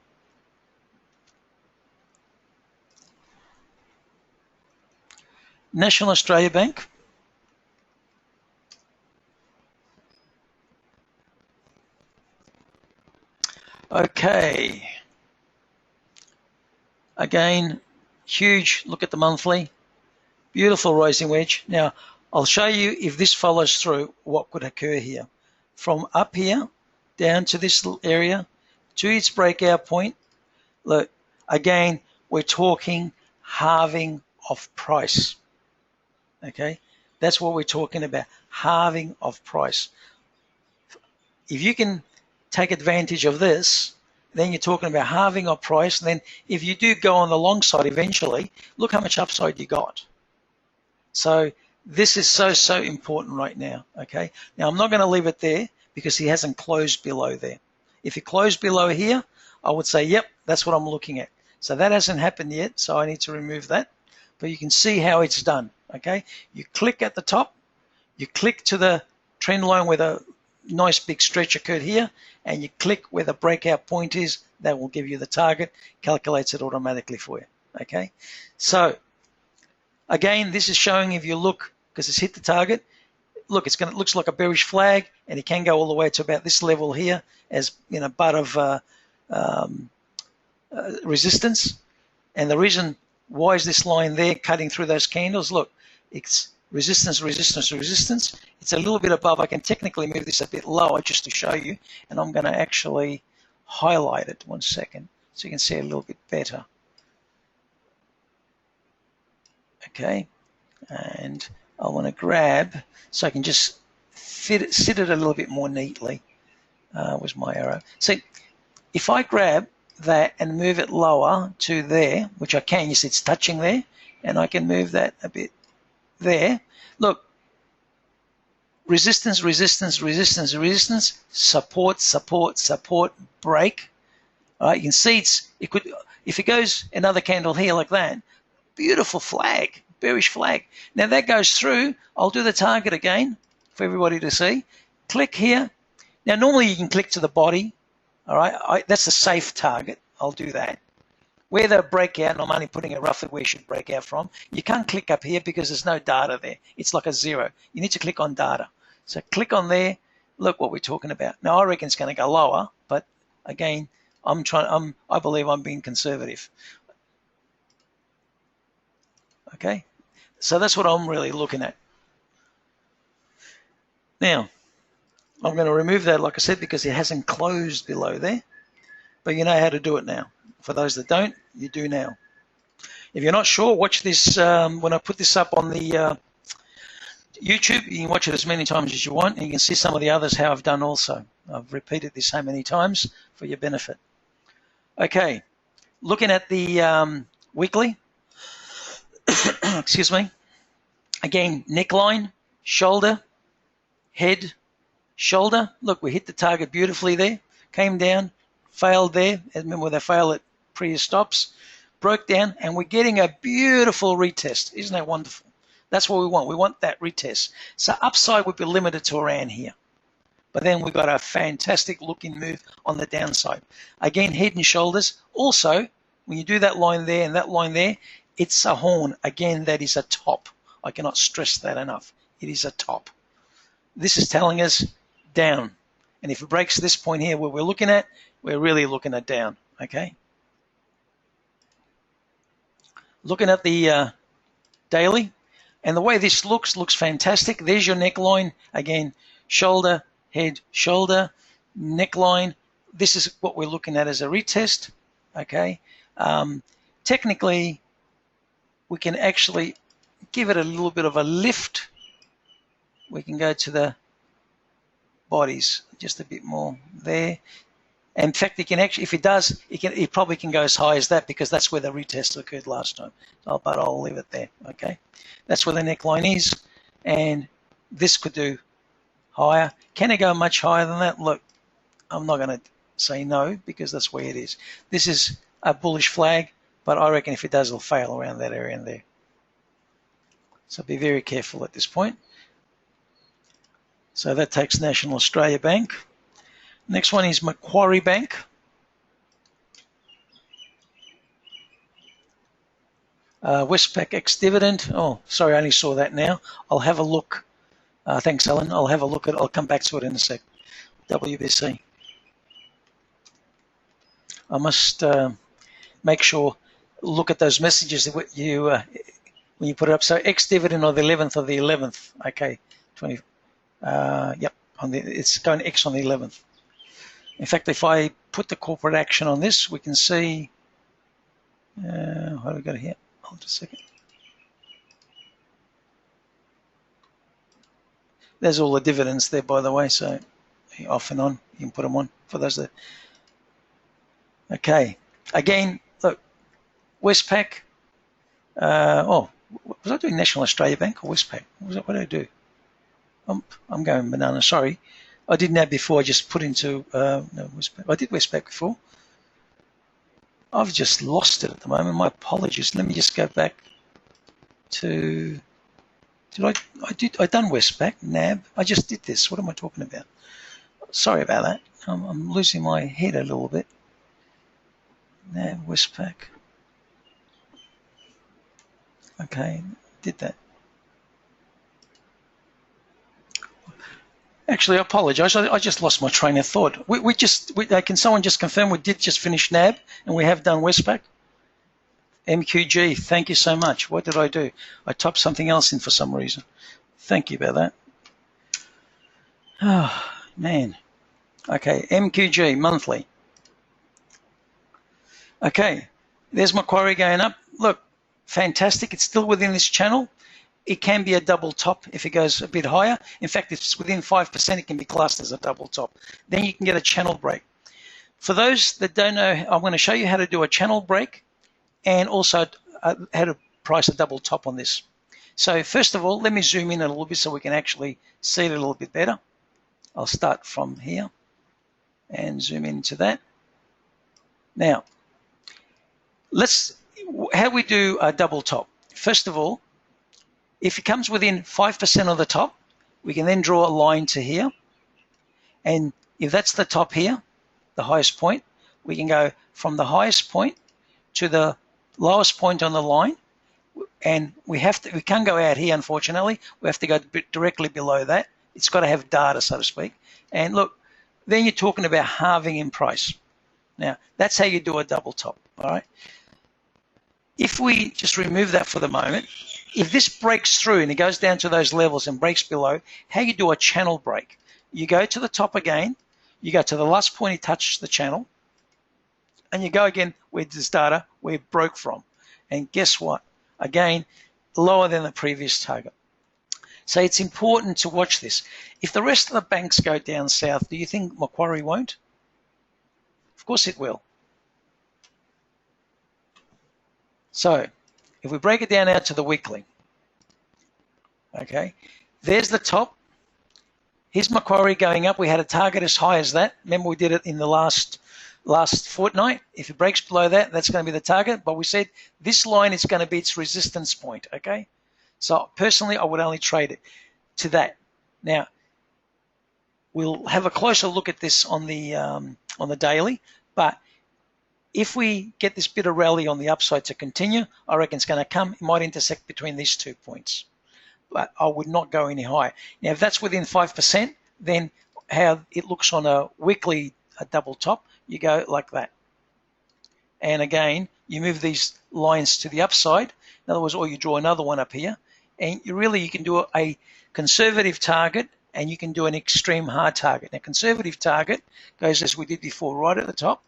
National Australia Bank. Okay. Again, huge look at the monthly. Beautiful rising wedge. Now, I'll show you if this follows through, what could occur here. From up here, down to this area, to its breakout point. Look, again, we're talking halving of price. Okay, that's what we're talking about, halving of price. If you can take advantage of this, then you're talking about halving of price. And then if you do go on the long side eventually, look how much upside you got. So this is so important right now. Okay, now I'm not going to leave it there because he hasn't closed below there. If he closed below here, I would say, yep, that's what I'm looking at. So that hasn't happened yet, so I need to remove that. But you can see how it's done. Okay, you click at the top, you click to the trend line where the nice big stretch occurred here, and you click where the breakout point is. That will give you the target, calculates it automatically for you. Okay, so again, this is showing, if you look, because it's hit the target, look, it looks like a bearish flag, and it can go all the way to about this level here as butt of resistance. And the reason why is this line there cutting through those candles? Look, it's resistance, resistance, resistance. It's a little bit above. I can technically move this a bit lower just to show you, and I'm going to actually highlight it 1 second so you can see a little bit better. Okay, and I want to grab so I can just sit it a little bit more neatly. Where's my arrow? See, if I grab that and move it lower to there, which I can, you see it's touching there, and I can move that a bit there. Look, resistance, resistance, resistance, resistance, support, support, support, break. All right, you can see it could, if it goes another candle here like that, beautiful flag, bearish flag. Now that goes through, I'll do the target again for everybody to see. Click here. Now normally you can click to the body. All right, that's a safe target. I'll do that. Where the breakout, and I'm only putting it roughly where it should break out from, you can't click up here because there's no data there. It's like a zero. You need to click on data. So click on there. Look what we're talking about. Now I reckon it's going to go lower, but again, I believe I'm being conservative. Okay, so that's what I'm really looking at. Now, I'm going to remove that, like I said, because it hasn't closed below there. But you know how to do it now. For those that don't, you do now. If you're not sure, watch this. When I put this up on the YouTube, you can watch it as many times as you want, and you can see some of the others how I've done also. I've repeated this so many times for your benefit. Okay, looking at the weekly. Excuse me. Again, neckline, shoulder, head, shoulder. Look, we hit the target beautifully there. Came down, failed there. Remember, they fail at previous stops. Broke down, and we're getting a beautiful retest. Isn't that wonderful? That's what we want. We want that retest. So upside would be limited to around here. But then we've got a fantastic looking move on the downside. Again, head and shoulders. Also, when you do that line there and that line there, it's a horn. Again, that is a top. I cannot stress that enough. It is a top. This is telling us down. And if it breaks this point here where we're looking at, we're really looking at down. Okay. Looking at the daily. And the way this looks fantastic. There's your neckline. Again, shoulder, head, shoulder, neckline. This is what we're looking at as a retest. Okay. Technically, we can actually give it a little bit of a lift. We can go to the bodies just a bit more there. In fact, it can actually, if it does, it probably can go as high as that because that's where the retest occurred last time. But I'll leave it there. Okay, that's where the neckline is, and this could do higher. Can it go much higher than that? Look, I'm not going to say no because that's where it is. This is a bullish flag, but I reckon if it does, it'll fail around that area in there. So be very careful at this point. So that takes National Australia Bank. Next one is Macquarie Bank. Westpac ex-dividend. Oh, sorry, I only saw that now. I'll have a look. Thanks, Alan. I'll have a look at it. I'll come back to it in a sec. WBC. I must make sure, look at those messages that you when you put it up. So ex-dividend on the 11th of the 11th. Okay, 20. Yep, it's going X on the 11th. In fact, if I put the corporate action on this, we can see, how do we go here? Hold a second. There's all the dividends there, by the way, so off and on, you can put them on for those that. Okay, again, look, Westpac, was I doing National Australia Bank or Westpac? What did I do? I'm going banana, sorry. I did NAB before, I just put into, no, Westpac. I did Westpac before. I've just lost it at the moment, my apologies. Let me just go back to, I done Westpac, NAB. I just did this, what am I talking about? Sorry about that, I'm losing my head a little bit. NAB, Westpac. Okay, did that. Actually, I apologise. I just lost my train of thought. Can someone just confirm we did just finish NAB and we have done Westpac? MQG, thank you so much. What did I do? I typed something else in for some reason. Thank you about that. Oh, man. Okay, MQG, monthly. Okay, there's Macquarie going up. Look, fantastic. It's still within this channel. It can be a double top if it goes a bit higher. In fact, if it's within 5%, it can be classed as a double top. Then you can get a channel break. For those that don't know, I'm going to show you how to do a channel break and also how to price a double top on this. So first of all, let me zoom in a little bit so we can actually see it a little bit better. I'll start from here and zoom into that. Now, how we do a double top. First of all, if it comes within 5% of the top, we can then draw a line to here. And if that's the top here, the highest point, we can go from the highest point to the lowest point on the line. And we can't go out here, unfortunately. We have to go directly below that. It's got to have data, so to speak. And look, then you're talking about halving in price. Now, that's how you do a double top, all right? If we just remove that for the moment, if this breaks through and it goes down to those levels and breaks below, how you do a channel break? You go to the top again, you go to the last point it touches the channel, and you go again where this data, where it broke from. And guess what? Again, lower than the previous target. So it's important to watch this. If the rest of the banks go down south, do you think Macquarie won't? Of course it will. So if we break it down out to the weekly, okay, there's the top. Here's Macquarie going up. We had a target as high as that. Remember we did it in the last fortnight. If it breaks below that, that's going to be the target. But we said this line is going to be its resistance point, okay? So personally, I would only trade it to that. Now, we'll have a closer look at this on the daily, but if we get this bit of rally on the upside to continue, I reckon it's going to come. It might intersect between these 2 points, but I would not go any higher. Now, if that's within 5%, then how it looks on a weekly double top, you go like that. And again, you move these lines to the upside. In other words, or you draw another one up here, and you can do a conservative target and you can do an extreme hard target. Now, conservative target goes as we did before, right at the top,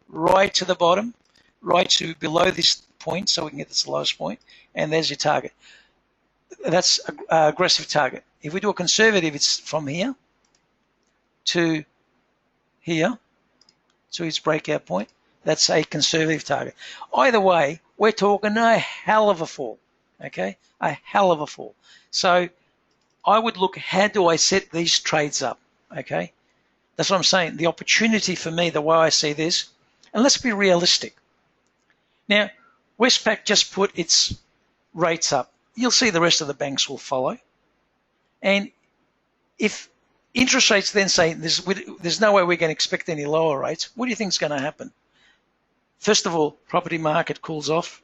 right to the bottom, right to below this point so we can get this lowest point, and there's your target. That's a aggressive target. If we do a conservative, it's from here to here to its breakout point. That's a conservative target. Either way, we're talking a hell of a fall, okay? A hell of a fall. So I would look, how do I set these trades up, okay? That's what I'm saying. The opportunity for me, the way I see this, and let's be realistic. Now, Westpac just put its rates up. You'll see the rest of the banks will follow. And if interest rates then say there's no way we're going to expect any lower rates, what do you think is going to happen? First of all, property market cools off,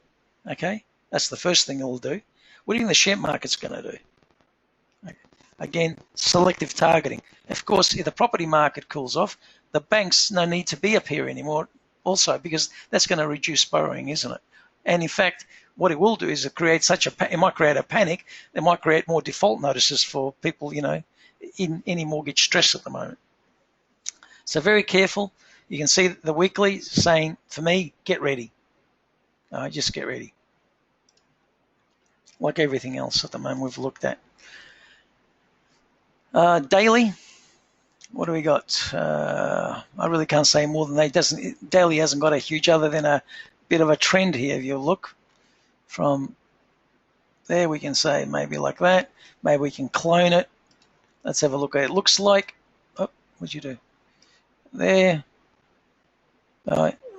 okay? That's the first thing it'll do. What do you think the share market's going to do? Okay. Again, selective targeting. Of course, if the property market cools off, the banks no need to be up here anymore also, because that's going to reduce borrowing, isn't it? And in fact, what it will do is it might create a panic. It might create more default notices for people, you know, in any mortgage stress at the moment. So very careful. You can see the weekly saying, for me, get ready. Just get ready. Like everything else at the moment we've looked at. Daily, what do we got? I really can't say more than that. Daily hasn't got a huge, other than a bit of a trend here. If you look from there, we can say maybe like that. Maybe we can clone it. Let's have a look at it. Looks like, oh, what'd you do? There.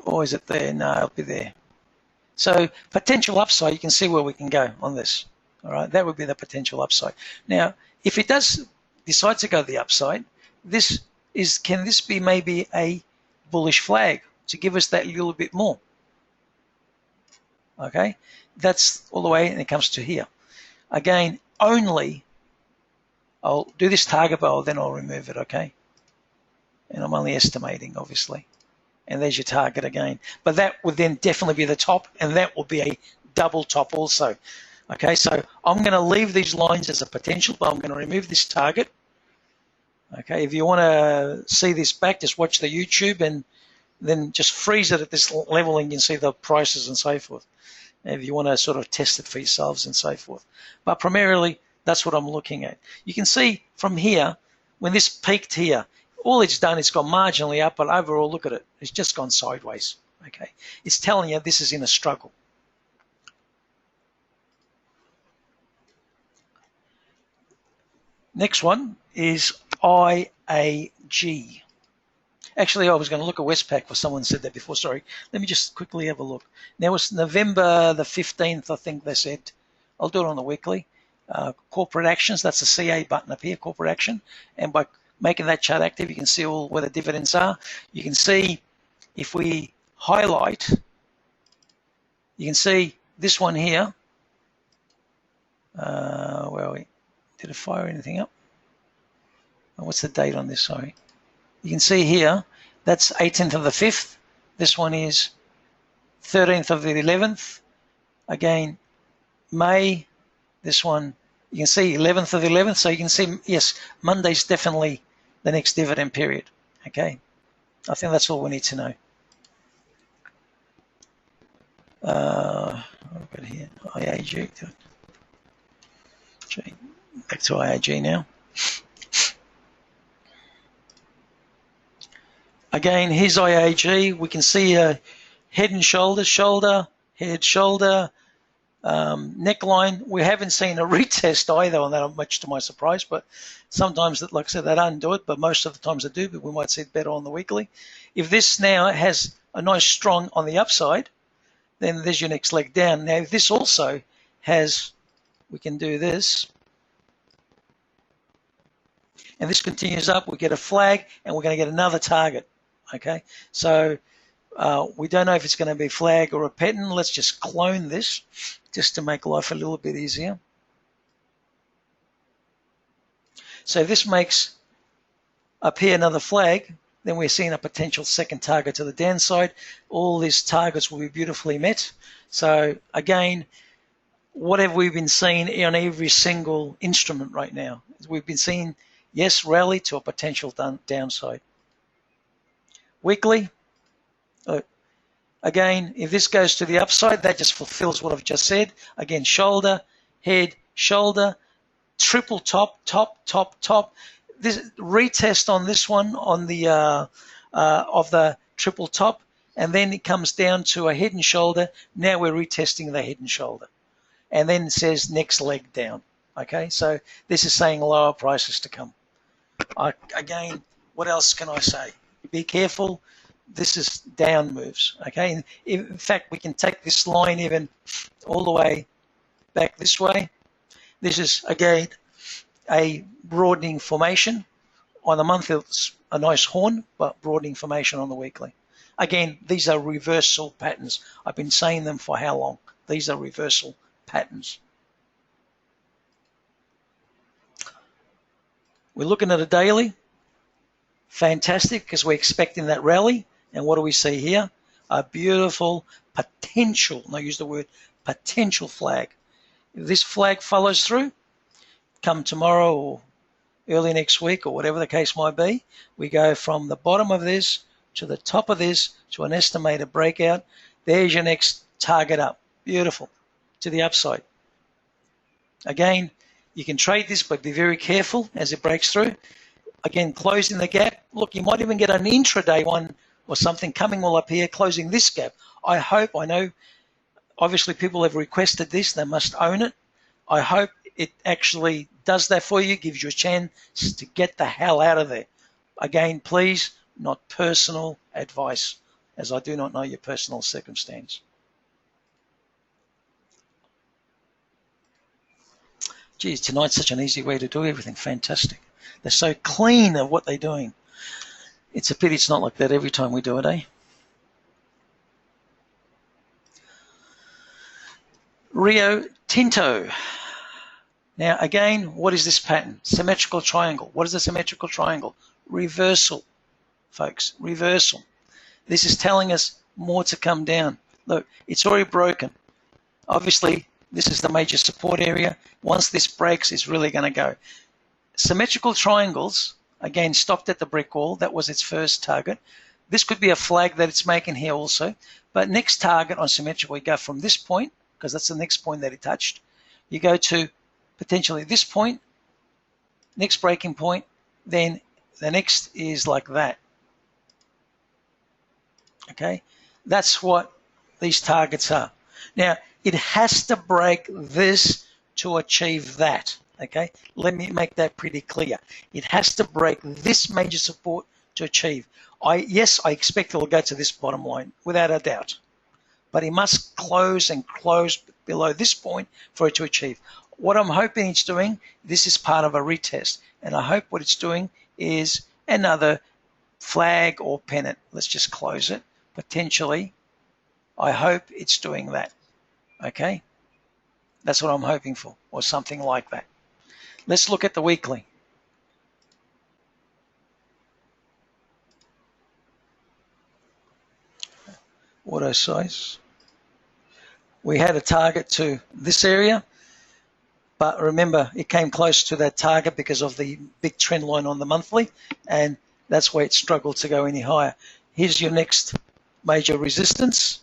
Or is it there? No, it'll be there. So potential upside, you can see where we can go on this. All right, that would be the potential upside. Now, if it does decide to go the upside, can this be maybe a bullish flag to give us that little bit more? Okay, that's all the way, and it comes to here. Again, only I'll do this target bar, then I'll remove it, okay? And I'm only estimating, obviously. And there's your target again. But that would then definitely be the top, and that will be a double top also. Okay, so I'm going to leave these lines as a potential, but I'm going to remove this target. Okay, if you want to see this back, just watch the YouTube and then just freeze it at this level and you can see the prices and so forth. If you want to sort of test it for yourselves and so forth. But primarily, that's what I'm looking at. You can see from here, when this peaked here, all it's done is gone marginally up, but overall, look at it. It's just gone sideways, okay? It's telling you this is in a struggle. Next one is IAG. Actually, I was going to look at Westpac, for someone said that before, sorry. Let me just quickly have a look. Now, it's November the 15th, I think they said. I'll do it on the weekly. Corporate actions, that's the CA button up here, corporate action. And by making that chart active, you can see all where the dividends are. You can see if we highlight, you can see this one here. Where are we? Did it fire anything up? Oh, what's the date on this? Sorry. You can see here, that's 18th of the 5th. This one is 13th of the 11th. Again, May, this one, you can see 11th of the 11th. So you can see, yes, Monday's definitely the next dividend period. Okay. I think that's all we need to know. I've got here, IAG. Back to IAG now. Again, here's IAG. We can see head and shoulders, shoulder, head, shoulder, neckline. We haven't seen a retest either on that, much to my surprise, but sometimes, like I said, they don't do it, but most of the times they do, but we might see it better on the weekly. If this now has a nice strong on the upside, then there's your next leg down. Now, if this also has, we can do this, and this continues up, we get a flag, and we're going to get another target, okay? So we don't know if it's going to be flag or a pattern. Let's just clone this just to make life a little bit easier. So if this makes up here another flag, then we're seeing a potential second target to the downside. All these targets will be beautifully met. So again, what have we been seeing on every single instrument right now? We've been seeing, yes, rally to a potential downside. Weekly, Again, if this goes to the upside, that just fulfills what I've just said. Again, shoulder, head, shoulder, triple top, top, top, top. This retest on this one on the of the triple top, and then it comes down to a head and shoulder. Now we're retesting the head and shoulder, and then it says next leg down. Okay, so this is saying lower prices to come. Again, what else can I say? Be careful. This is down moves. Okay, in fact, we can take this line even all the way back this way. This is again a broadening formation. On the monthly, it's a nice horn, but broadening formation on the weekly. Again, these are reversal patterns. I've been saying them for how long? These are reversal patterns. We're looking at a daily. Fantastic, because we're expecting that rally. And what do we see here? A beautiful potential, and I use the word potential flag. If this flag follows through, come tomorrow or early next week or whatever the case might be, we go from the bottom of this to the top of this to an estimated breakout. There's your next target up. Beautiful. To the upside. Again, you can trade this, but be very careful as it breaks through. Again, closing the gap. Look, you might even get an intraday one or something coming all up here, closing this gap. I hope, I know, obviously people have requested this, they must own it. I hope it actually does that for you, gives you a chance to get the hell out of there. Again, please, not personal advice, as I do not know your personal circumstance. Geez, tonight's such an easy way to do everything. Fantastic. They're so clean of what they're doing. It's a pity it's not like that every time we do it, eh? Rio Tinto. Now, again, what is this pattern? Symmetrical triangle. What is a symmetrical triangle? Reversal, folks. Reversal. This is telling us more to come down. Look, it's already broken. Obviously, this is the major support area. Once this breaks, it's really going to go. Symmetrical triangles, again, stopped at the brick wall. That was its first target. This could be a flag that it's making here also. But next target on symmetrical, we go from this point, because that's the next point that it touched. You go to potentially this point, next breaking point, then the next is like that. Okay, that's what these targets are. Now, it has to break this to achieve that. Okay, let me make that pretty clear. It has to break this major support to achieve. Yes, I expect it will go to this bottom line, without a doubt. But it must close and close below this point for it to achieve. What I'm hoping it's doing, this is part of a retest. And I hope what it's doing is another flag or pennant. Let's just close it. Potentially, I hope it's doing that. Okay? That's what I'm hoping for, or something like that. Let's look at the weekly. Auto size. We had a target to this area, but remember, it came close to that target because of the big trend line on the monthly, and that's where it struggled to go any higher. Here's your next major resistance,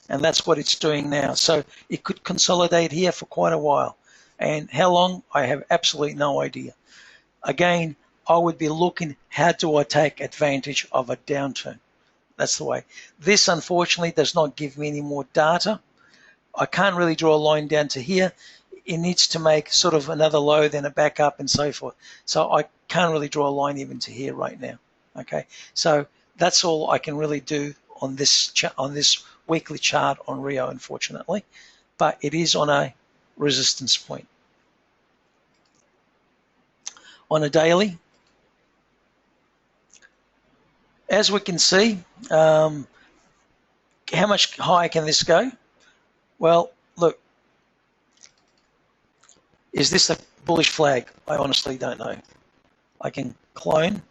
and that's what it's doing now. So it could consolidate here for quite a while. And how long? I have absolutely no idea. Again, I would be looking, how do I take advantage of a downturn? That's the way. This, unfortunately, does not give me any more data. I can't really draw a line down to here. It needs to make sort of another low, then a back up and so forth. So I can't really draw a line even to here right now. Okay, so that's all I can really do on this weekly chart on Rio, unfortunately. But it is on a resistance point. On a daily, as we can see, how much higher can this go? Well, look, is this a bullish flag? I honestly don't know. I can clone.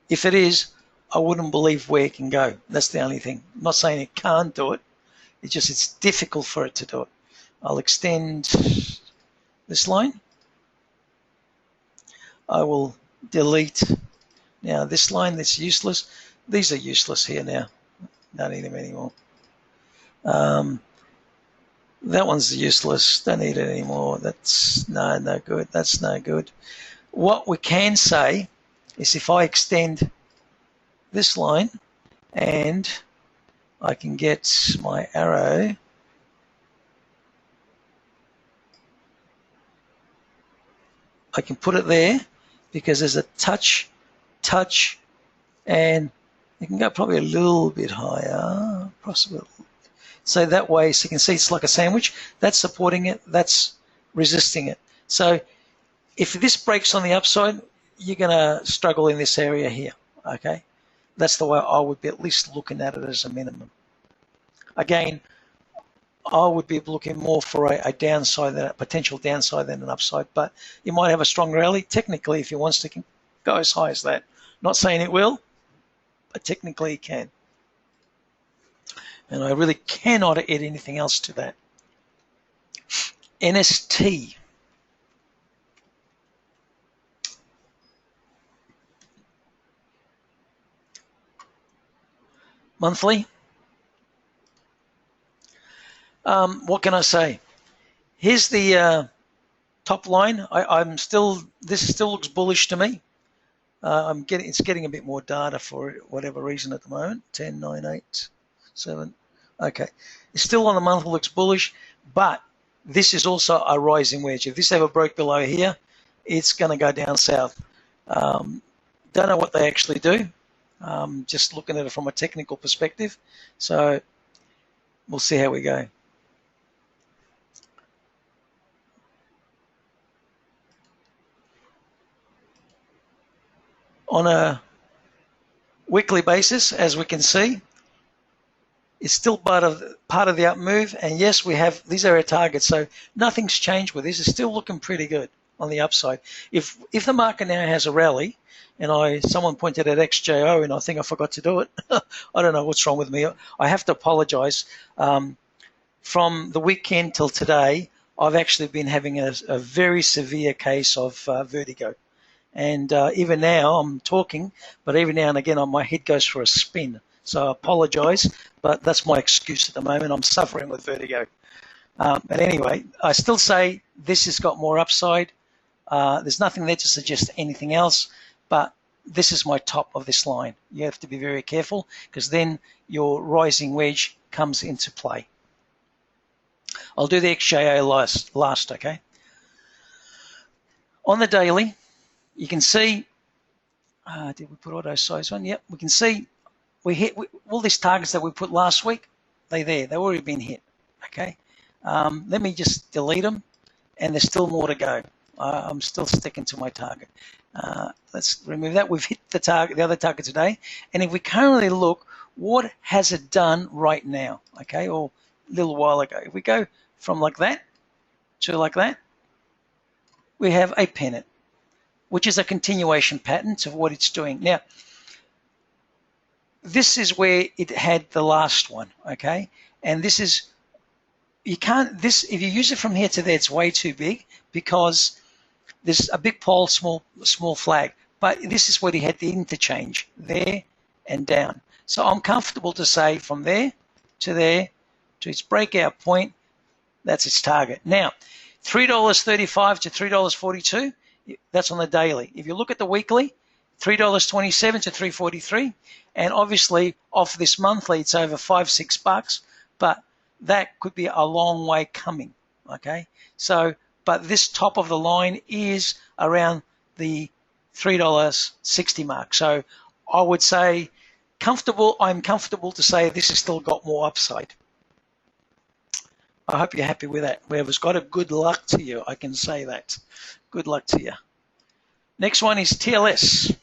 If it is, I wouldn't believe where it can go. That's the only thing. I'm not saying it can't do it. It's just it's difficult for it to do it. I'll extend this line. I will delete now this line that's useless. These are useless here now. Don't need them anymore. That one's useless. Don't need it anymore. That's no good. That's no good. What we can say is if I extend this line and I can get my arrow I can put it there because there's a touch, and you can go probably a little bit higher, possibly. So that way, so you can see it's like a sandwich. That's supporting it, that's resisting it. So if this breaks on the upside, you're going to struggle in this area here, okay? That's the way I would be at least looking at it as a minimum. Again, I would be looking more for a downside, than a potential downside than an upside, but you might have a strong rally. Technically, if you want to, can go as high as that. Not saying it will, but technically it can. And I really cannot add anything else to that. NST. Monthly. What can I say? Here's the top line. This still looks bullish to me. It's getting a bit more data for whatever reason at the moment. 10, 9, 8, 7. Okay, it's still on the monthly, looks bullish, but this is also a rising wedge. If this ever broke below here, it's going to go down south. Don't know what they actually do. Just looking at it from a technical perspective. So we'll see how we go. On a weekly basis, as we can see, it's still part of the up move. And yes, we have, these are our targets. So nothing's changed with this. It's still looking pretty good on the upside. If the market now has a rally, and someone pointed at XJO, and I think I forgot to do it. I don't know what's wrong with me. I have to apologize. From the weekend till today, I've actually been having a very severe case of vertigo. And even now, I'm talking, but even now and again, my head goes for a spin. So I apologize, but that's my excuse at the moment. I'm suffering with vertigo. But anyway, I still say this has got more upside. There's nothing there to suggest anything else, but this is my top of this line. You have to be very careful because then your rising wedge comes into play. I'll do the XJO last, okay? On the daily, you can see, did we put auto size on? Yep, we can see we hit all these targets that we put last week. They've already been hit, okay? Let me just delete them, and there's still more to go. I'm still sticking to my target. Let's remove that. We've hit the target, the other target today, and if we currently look, what has it done right now, okay, or a little while ago? If we go from like that to like that, we have a pennant, which is a continuation pattern to what it's doing. Now, this is where it had the last one, okay? And this is, you can't, if you use it from here to there, it's way too big because there's a big pole, small flag. But this is where he had the interchange, there and down. So I'm comfortable to say from there to its breakout point, that's its target. Now, $3.35 to $3.42, that's on the daily. If you look at the weekly, $3.27 to $3.43, and obviously off this monthly, it's over $5-6, but that could be a long way coming, okay? So, but this top of the line is around the $3.60 mark. So I would say I'm comfortable to say this has still got more upside. I hope you're happy with that. Whoever's got it, good luck to you. I can say that. Good luck to you. Next one is TLS.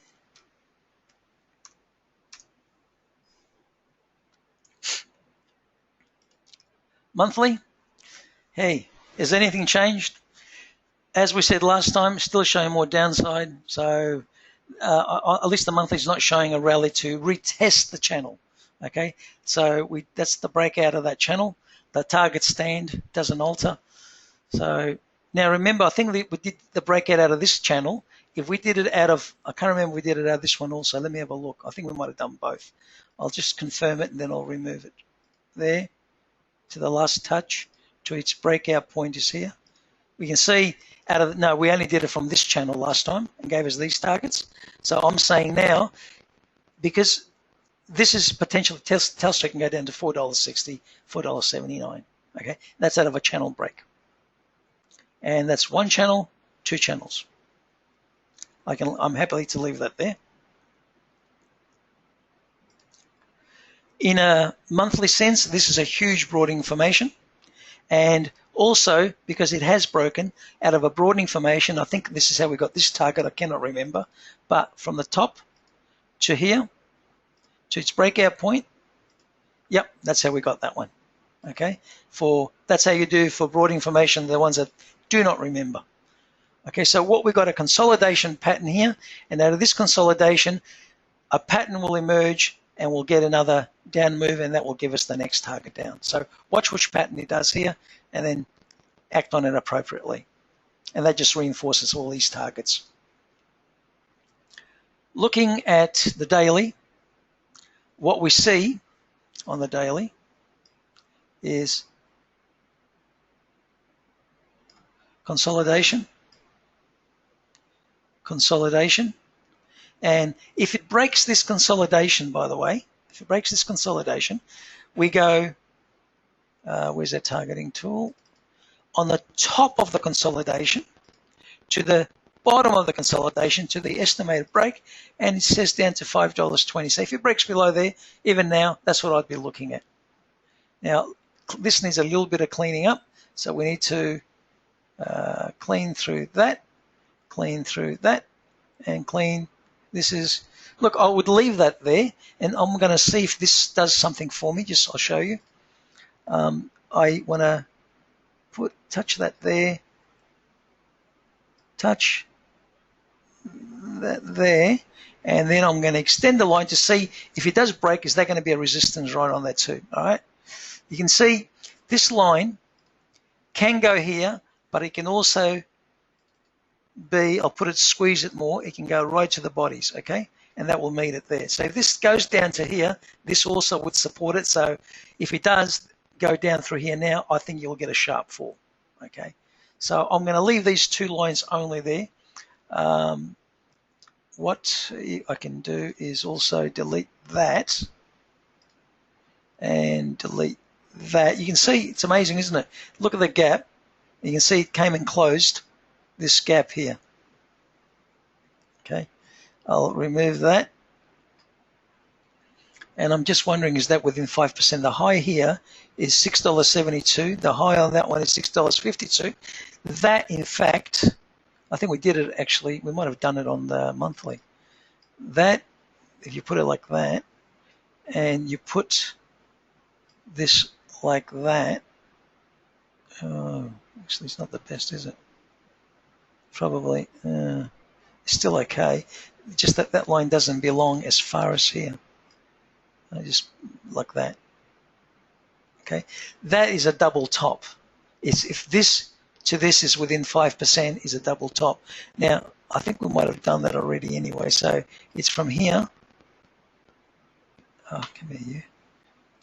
Monthly. Hey, has anything changed? As we said last time, still showing more downside. So at least the monthly is not showing a rally to retest the channel. Okay, so that's the breakout of that channel. The target stand doesn't alter. So now remember, I think we did the breakout out of this channel if we did it out of, I can't remember if we did it out of this one also. Let me have a look. I think we might have done both. I'll just confirm it and then I'll remove it. There, to the last touch, to its breakout point is here. We can see out of, no, we only did it from this channel last time and gave us these targets. So I'm saying now, because this is potential, Telstra can go down to $4.60, $4.79. Okay, that's out of a channel break. And that's one channel, two channels. I'm happy to leave that there. In a monthly sense, this is a huge broadening formation. And also, because it has broken out of a broadening formation, I think this is how we got this target, I cannot remember, but from the top to here, to its breakout point, yep, that's how we got that one. Okay, that's how you do for broadening formation, the ones that do not remember. Okay, so what we got a consolidation pattern here, and out of this consolidation, a pattern will emerge and we'll get another down move, and that will give us the next target down. So watch which pattern it does here and then act on it appropriately. And that just reinforces all these targets. Looking at the daily, what we see on the daily is consolidation, consolidation. And if it breaks this consolidation, by the way, if it breaks this consolidation, we go, where's that targeting tool? On the top of the consolidation to the bottom of the consolidation to the estimated break, and it says down to $5.20. So if it breaks below there, even now, that's what I'd be looking at. Now, this needs a little bit of cleaning up, so we need to clean through that, and clean. This is, look, I would leave that there, and I'm going to see if this does something for me. I'll show you. I want to touch that there, touch that there, and then I'm going to extend the line to see if it does break, is that going to be a resistance right on that too? All right. You can see this line can go here, but it can also be, I'll put it, squeeze it more, it can go right to the bodies, okay? And that will meet it there. So if this goes down to here, this also would support it. So if it does go down through here now, I think you'll get a sharp fall, okay? So I'm going to leave these two lines only there. What I can do is also delete that and delete that. You can see it's amazing, isn't it? Look at the gap. You can see it came and closed this gap here. Okay, I'll remove that. And I'm just wondering, is that within 5%? The high here is $6.72. The high on that one is $6.52. That, in fact, I think we did it actually, we might have done it on the monthly. That, if you put it like that, and you put this like that, actually it's not the best, is it? Probably, it's still okay. Just that line doesn't belong as far as here. Just like that. Okay, that is a double top. It's if this to this is within 5% is a double top. Now I think we might have done that already anyway. So it's from here. Oh, come here, you.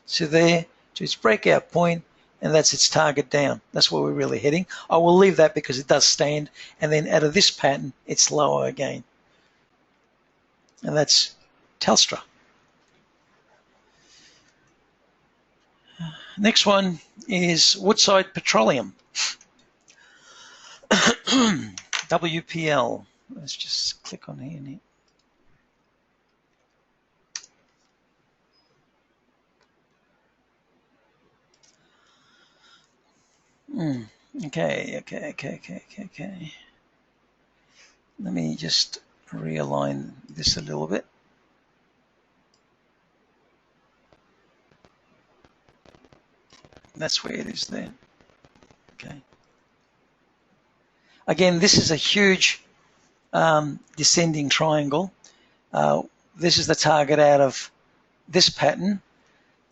To there to its breakout point, and that's its target down. That's where we're really heading. I will leave that because it does stand, and then out of this pattern, it's lower again. And that's Telstra. Next one is Woodside Petroleum. WPL. Let's just click on here. Okay. Let me just realign this a little bit. That's where it is there. Okay. Again, this is a huge descending triangle. This is the target out of this pattern.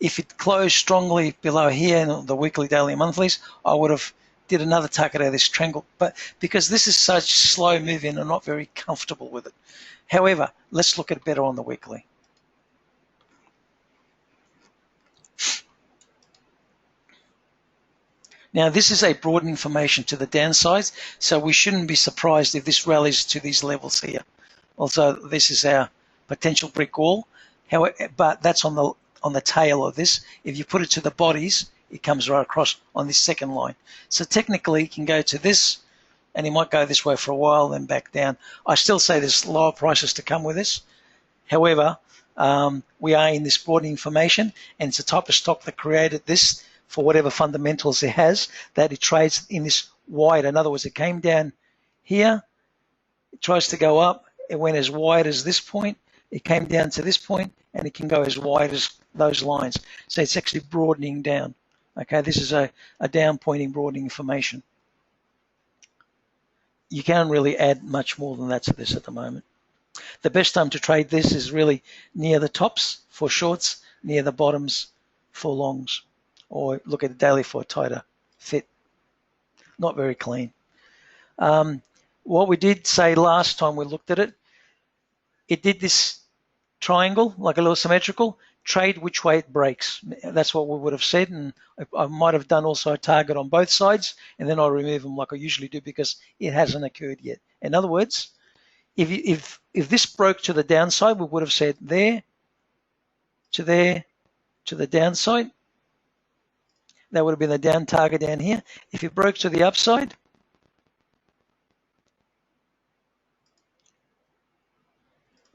If it closed strongly below here in the weekly, daily, monthlies, I would have did another target out of this triangle, but because this is such slow moving, I'm not very comfortable with it. However, let's look at it better on the weekly. Now, this is a broad information to the downsides, so we shouldn't be surprised if this rallies to these levels here. Also, this is our potential brick wall, but that's on the tail of this. If you put it to the bodies, it comes right across on this second line. So technically, it can go to this, and it might go this way for a while, then back down. I still say there's lower prices to come with this. However, we are in this broad information, and it's a type of stock that created this for whatever fundamentals it has, that it trades in this wide. In other words, it came down here, it tries to go up, it went as wide as this point, it came down to this point, and it can go as wide as those lines. So it's actually broadening down. Okay, this is a down pointing broadening formation. You can't really add much more than that to this at the moment. The best time to trade this is really near the tops for shorts, near the bottoms for longs, or look at the daily for a tighter fit. Not very clean. What we did say last time we looked at it, it did this triangle, like a little symmetrical, trade which way it breaks. That's what we would have said, and I might have done also a target on both sides, and then I'll remove them like I usually do because it hasn't occurred yet. In other words, if this broke to the downside, we would have said there, to the downside. That would have been the down target down here. If it broke to the upside,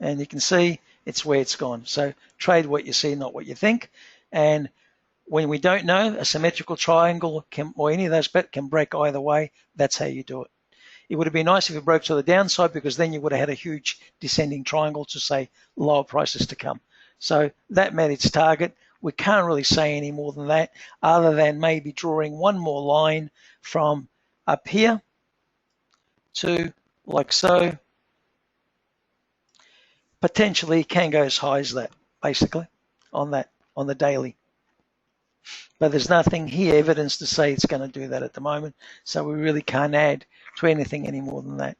and you can see it's where it's gone. So trade what you see, not what you think. And when we don't know, a symmetrical triangle or any of those can break either way. That's how you do it. It would have been nice if it broke to the downside, because then you would have had a huge descending triangle to say lower prices to come. So that met its target. We can't really say any more than that, other than maybe drawing one more line from up here to like so. Potentially can go as high as that, basically, on the daily. But there's nothing here, evidence to say it's going to do that at the moment, so we really can't add to anything any more than that.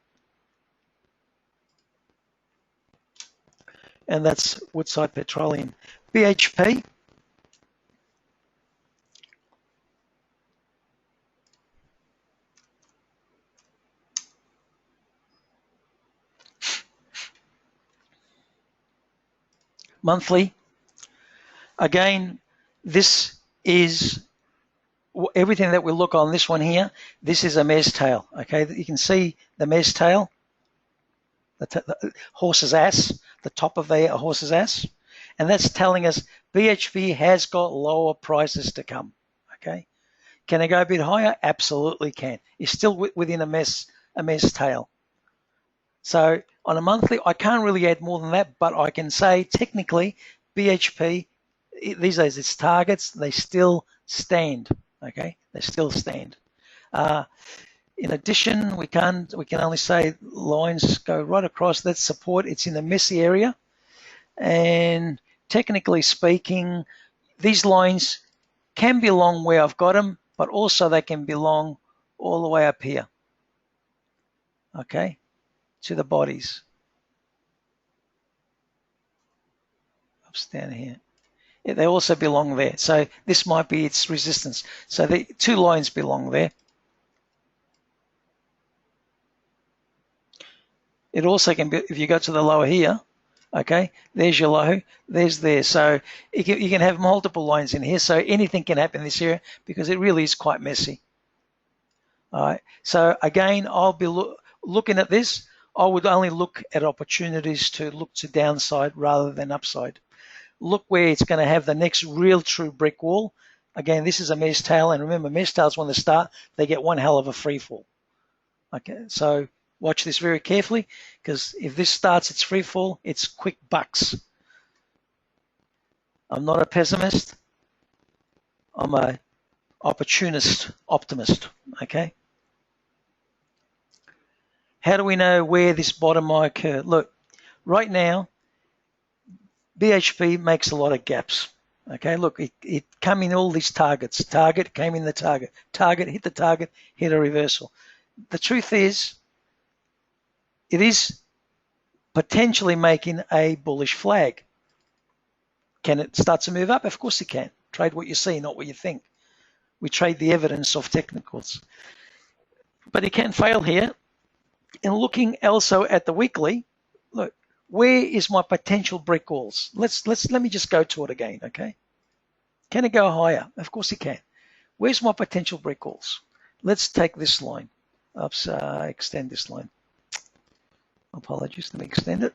And that's Woodside Petroleum. BHP. Monthly. Again, this is everything that we look on this one here. This is a mare's tail. Okay, you can see the mare's tail, the horse's ass, the top of the horse's ass, and that's telling us BHP has got lower prices to come. Okay, can it go a bit higher? Absolutely can. It's still within a mare's tail. So on a monthly, I can't really add more than that, but I can say technically BHP, these days its targets, they still stand. Okay, they still stand. In addition, we can only say lines go right across. That's support. It's in the messy area, and technically speaking, these lines can belong where I've got them, but also they can belong all the way up here. Okay, to the bodies. Ups down here. Yeah, they also belong there. So this might be its resistance. So the two lines belong there. It also can be, if you go to the lower here, okay, there's your low, there's there. So you can have multiple lines in here. So anything can happen in this area because it really is quite messy. All right. So again, I'll be looking at this. I would only look at opportunities to look to downside rather than upside. Look where it's going to have the next real true brick wall. Again, this is a mare's tail, and remember, mare's tails, when they start, they get one hell of a free fall. Okay, so watch this very carefully, because if this starts its free fall, it's quick bucks. I'm not a pessimist. I'm a opportunist optimist. Okay. How do we know where this bottom might occur? Look, right now, BHP makes a lot of gaps. Okay, look, it came in all these targets. Target came in the target. Target hit the target, hit a reversal. The truth is, it is potentially making a bullish flag. Can it start to move up? Of course it can. Trade what you see, not what you think. We trade the evidence of technicals. But it can fail here. And looking also at the weekly, look, where is my potential brick walls? Let me just go to it again, okay? Can it go higher? Of course it can. Where's my potential brick walls? Let's take this line. Oops, extend this line. Apologies, let me extend it.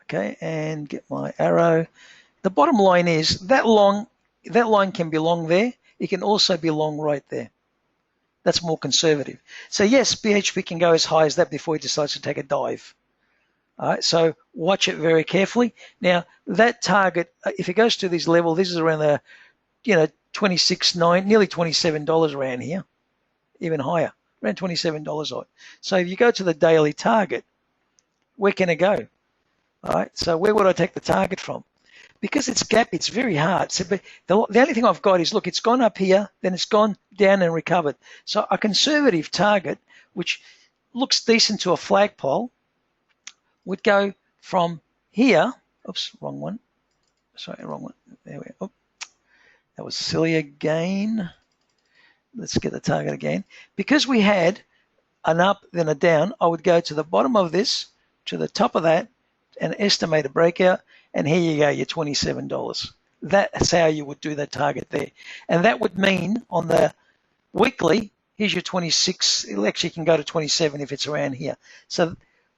Okay, and get my arrow. The bottom line is that line can be long there. It can also be long right there. That's more conservative. So yes, BHP can go as high as that before he decides to take a dive. All right, so watch it very carefully. Now that target, if it goes to this level, this is around the, $26.9, nearly $27 around here, even higher, around $27 odd. So if you go to the daily target, where can it go? All right, so where would I take the target from? Because it's gap, it's very hard. So, but the only thing I've got is, look, it's gone up here, then it's gone down and recovered. So a conservative target, which looks decent to a flagpole, would go from here. Oops, wrong one. Sorry, wrong one. There we go. Oh, that was silly again. Let's get the target again. Because we had an up, then a down, I would go to the bottom of this, to the top of that, and estimate a breakout, and here you go, your $27. That's how you would do that target there. And that would mean on the weekly, here's your 26, it actually can go to 27 if it's around here. So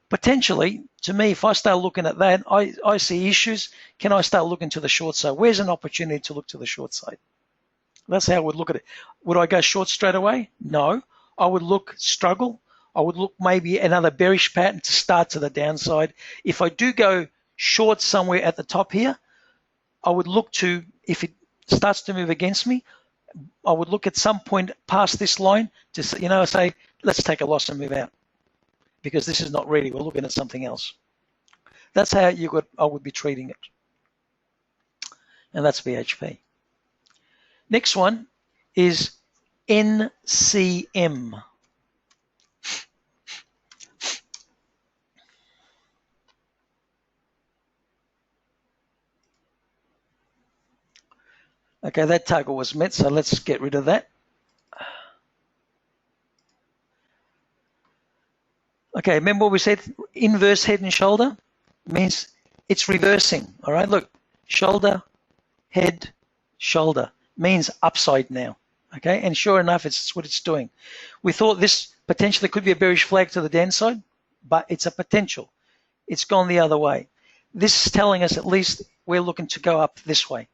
potentially, to me, if I start looking at that, I see issues. Can I start looking to the short side? Where's an opportunity to look to the short side? That's how I would look at it. Would I go short straight away? No. I would look struggle. I would look maybe another bearish pattern to start to the downside. If I do go short somewhere at the top here, I would look to, if it starts to move against me, I would look at some point past this line to say, let's take a loss and move out, because this is not ready. We're looking at something else. That's how I would be treating it. And that's BHP. Next one is NCM. Okay, that target was met, so let's get rid of that. Okay, remember what we said? Inverse head and shoulder means it's reversing. All right, look, shoulder, head, shoulder means upside now. Okay, and sure enough, it's what it's doing. We thought this potentially could be a bearish flag to the downside, but it's a potential. It's gone the other way. This is telling us at least we're looking to go up this way.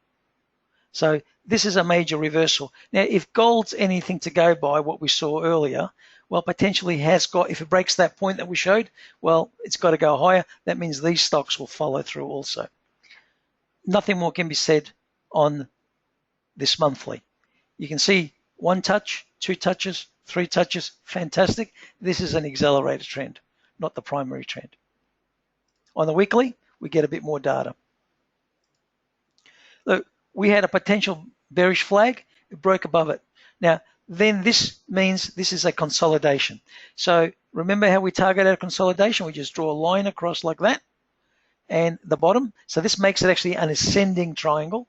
So this is a major reversal. Now, if gold's anything to go by, what we saw earlier, well, potentially has got, if it breaks that point that we showed, well, it's got to go higher. That means these stocks will follow through also. Nothing more can be said on this monthly. You can see 1 touch, 2 touches, 3 touches, fantastic. This is an accelerated trend, not the primary trend. On the weekly, we get a bit more data. Look, we had a potential bearish flag, it broke above it. Now, then this means this is a consolidation. So remember how we target our consolidation? We just draw a line across like that and the bottom. So this makes it actually an ascending triangle,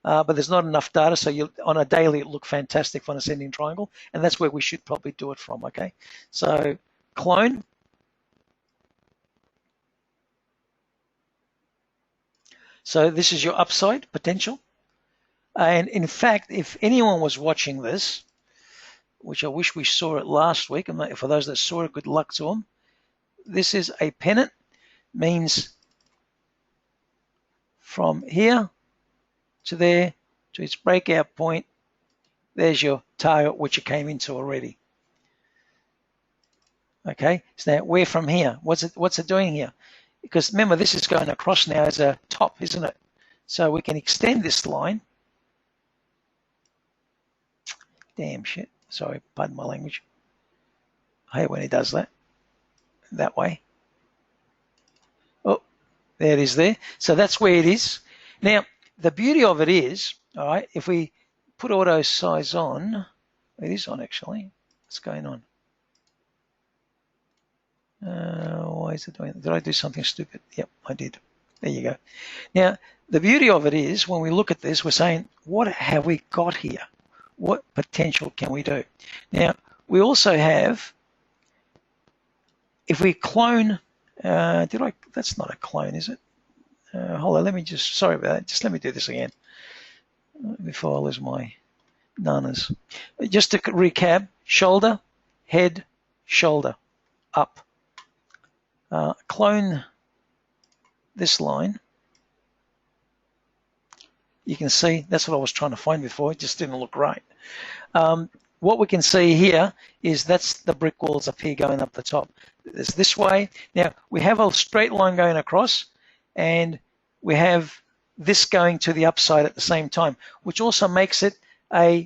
but there's not enough data. So on a daily, it look fantastic for an ascending triangle, and that's where we should probably do it from, okay? So clone. So this is your upside potential. And in fact, if anyone was watching this, which I wish we saw it last week, and for those that saw it, good luck to them. This is a pennant, means from here to there to its breakout point, there's your target, which you came into already. Okay, so now where from here? What's it doing here? Because remember, this is going across now as a top, isn't it? So we can extend this line. Damn shit. Sorry, pardon my language. I hate when he does that way. Oh, there it is there. So that's where it is. Now, the beauty of it is, all right, if we put auto size on, it is on actually. What's going on? Why is it doing that? Did I do something stupid? Yep, I did. There you go. Now, the beauty of it is when we look at this, we're saying, what have we got here? What potential can we do? Now, we also have, if we clone, that's not a clone, is it? Hold on, let me just, sorry about that. Just let me do this again before I lose my nanas. Just to recap, shoulder, head, shoulder, up. Clone this line. You can see that's what I was trying to find before. It just didn't look right. What we can see here is that's the brick walls up here going up the top. It's this way. Now we have a straight line going across, and we have this going to the upside at the same time, which also makes it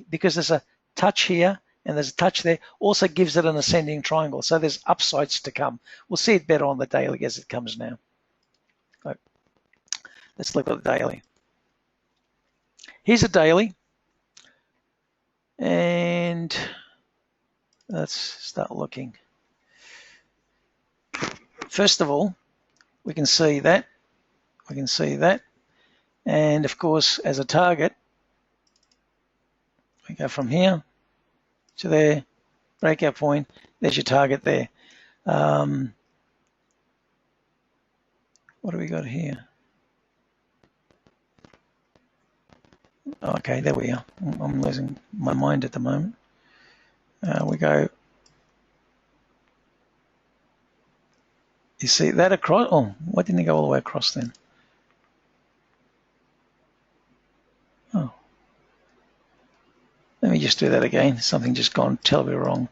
because there's a touch here and there's a touch there, also gives it an ascending triangle. So there's upsides to come. We'll see it better on the daily as it comes now. Right. Let's look at the daily. Here's a daily. And let's start looking. First of all, we can see that. We can see that. And of course, as a target, we go from here to there, breakout point, there's your target there. What do we got here? Okay, there we are. I'm losing my mind at the moment. We go, you see that across? Oh, why didn't it go all the way across then? Oh. Let me just do that again. Something just gone terribly wrong.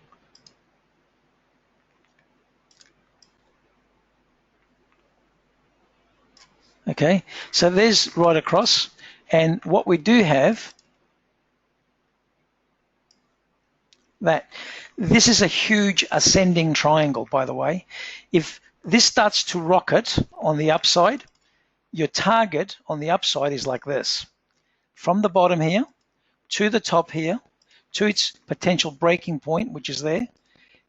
Okay, so there's right across. And what we do have, that this is a huge ascending triangle, by the way. If this starts to rocket on the upside, your target on the upside is like this. From the bottom here to the top here to its potential breaking point, which is there,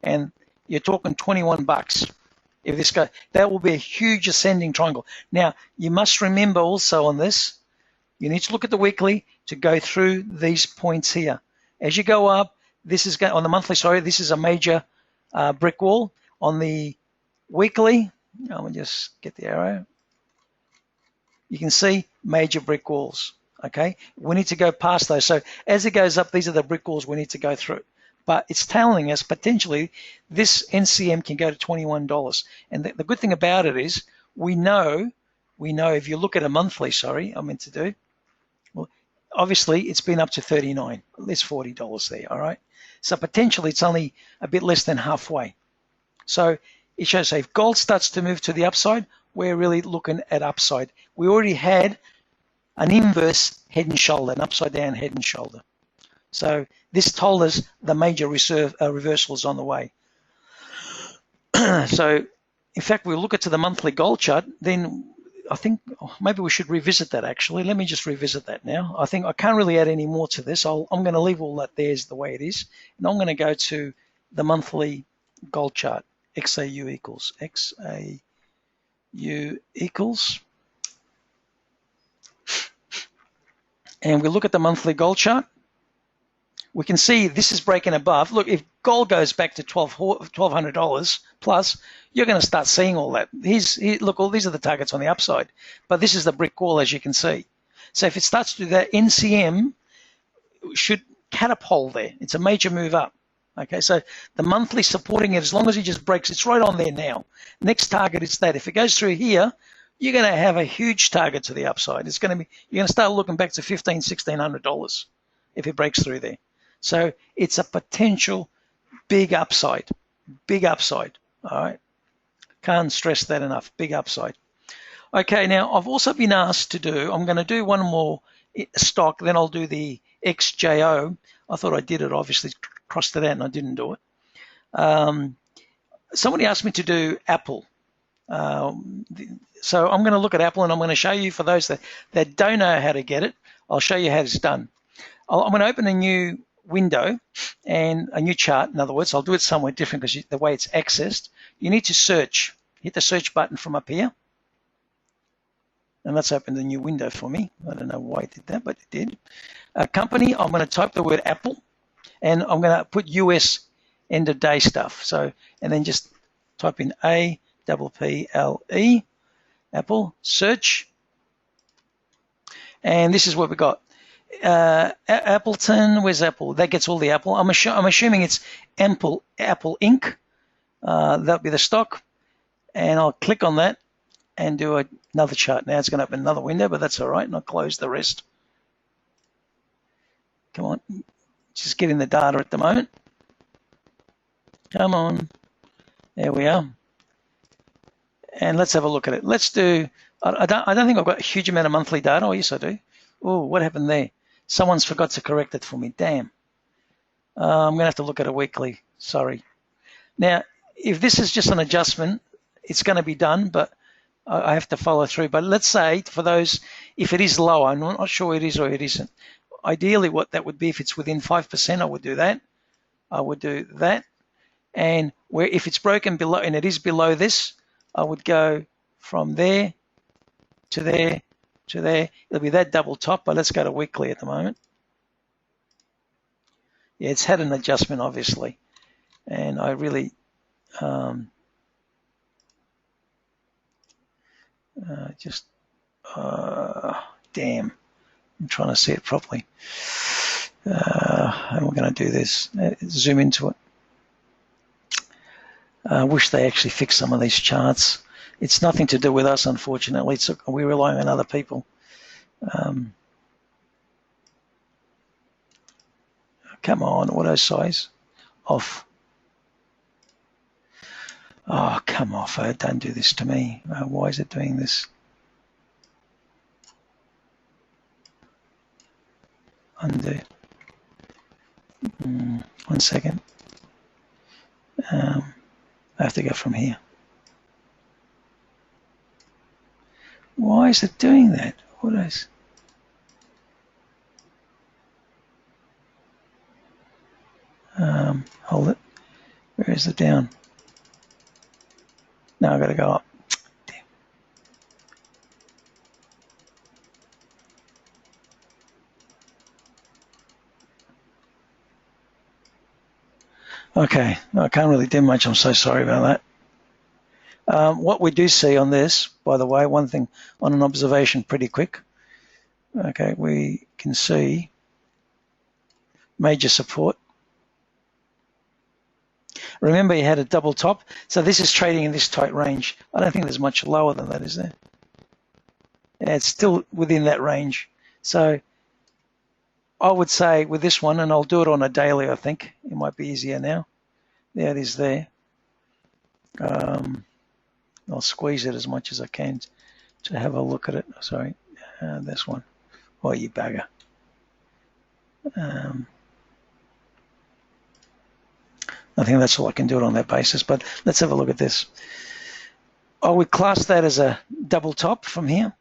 and you're talking 21 bucks. If this goes, that will be a huge ascending triangle. Now, you must remember also on this, you need to look at the weekly to go through these points here. As you go up, this is on the monthly, sorry, this is a major brick wall. On the weekly, let me just get the arrow. You can see major brick walls, okay? We need to go past those. So as it goes up, these are the brick walls we need to go through. But it's telling us potentially this NCM can go to $21. And the good thing about it is we know if you look at a monthly, well, obviously it's been up to 39. There's $40 there, all right? So potentially it's only a bit less than halfway. So it shows if gold starts to move to the upside, we're really looking at upside. We already had an inverse head and shoulder, an upside down head and shoulder. So this told us the major reversal is on the way. So in fact, we'll look at the monthly gold chart, then I think maybe we should revisit that actually. Let me just revisit that now. I think I can't really add any more to this. I'm going to leave all that there as the way it is. And I'm going to go to the monthly gold chart, XAU equals. And we look at the monthly gold chart. We can see this is breaking above. Look, if gold goes back to $1,200 plus, you're going to start seeing all that. Look, all these are the targets on the upside, but this is the brick wall, as you can see. So if it starts to do that, NCM should catapult there. It's a major move up. Okay, so the monthly supporting it, as long as it just breaks, it's right on there now. Next target is that. If it goes through here, you're going to have a huge target to the upside. It's going to be, you're going to start looking back to $1,500, $1,600 if it breaks through there. So it's a potential big upside, all right? Can't stress that enough, big upside. Okay, now I've also been asked to do, I'm going to do one more stock, then I'll do the XJO. I thought I did it, obviously crossed it out and I didn't do it. Somebody asked me to do Apple. So I'm going to look at Apple, and I'm going to show you, for those that don't know how to get it, I'll show you how it's done. I'm going to open a new window and a new chart. In other words, I'll do it somewhere different because the way it's accessed. You need to search. Hit the search button from up here. And let's open the new window for me. I don't know why it did that, but it did. Company, I'm going to type the word Apple, and I'm going to put US end of day stuff. So, and then just type in APPLE, Apple, search. And this is what we got. Appleton, where's Apple? That gets all the Apple. I'm assuming it's Apple Inc. That'll be the stock. And I'll click on that and do another chart. Now it's going to open another window, but that's all right. And I'll close the rest. Come on. Just getting the data at the moment. Come on. There we are. And let's have a look at it. Let's do, I don't think I've got a huge amount of monthly data. Oh, yes, I do. Oh, what happened there? Someone's forgot to correct it for me. Damn. I'm going to have to look at a weekly. Sorry. Now, if this is just an adjustment, it's going to be done, but I have to follow through. But let's say for those, if it is lower, I'm not sure it is or it isn't. Ideally, what that would be, if it's within 5%, I would do that. I would do that. And where if it's broken below, and it is below this, I would go from there to there to there. It'll be that double top, but let's go to weekly at the moment. Yeah, it's had an adjustment, obviously. And I really damn, I'm trying to see it properly. How am I going to do this? Zoom into it. I wish they actually fixed some of these charts. It's nothing to do with us, unfortunately. We rely on other people. Come on, auto size off. Oh, come off. Don't do this to me. Why is it doing this? Undo. 1 second. I have to go from here. Why is it doing that? What is? Hold it. Where is it down? Now I've got to go up. Damn. Okay, I can't really do much. I'm so sorry about that. What we do see on this, by the way, one thing on an observation pretty quick. Okay, we can see major support. Remember, you had a double top, so this is trading in this tight range. I don't think there's much lower than that, is there? Yeah, it's still within that range. So I would say with this one, and I'll do it on a daily, I think. It might be easier now. There it is there. I'll squeeze it as much as I can to have a look at it. Sorry, this one. Oh, you bagger. I think that's all I can do it on that basis, but let's have a look at this. I would class that as a double top from here.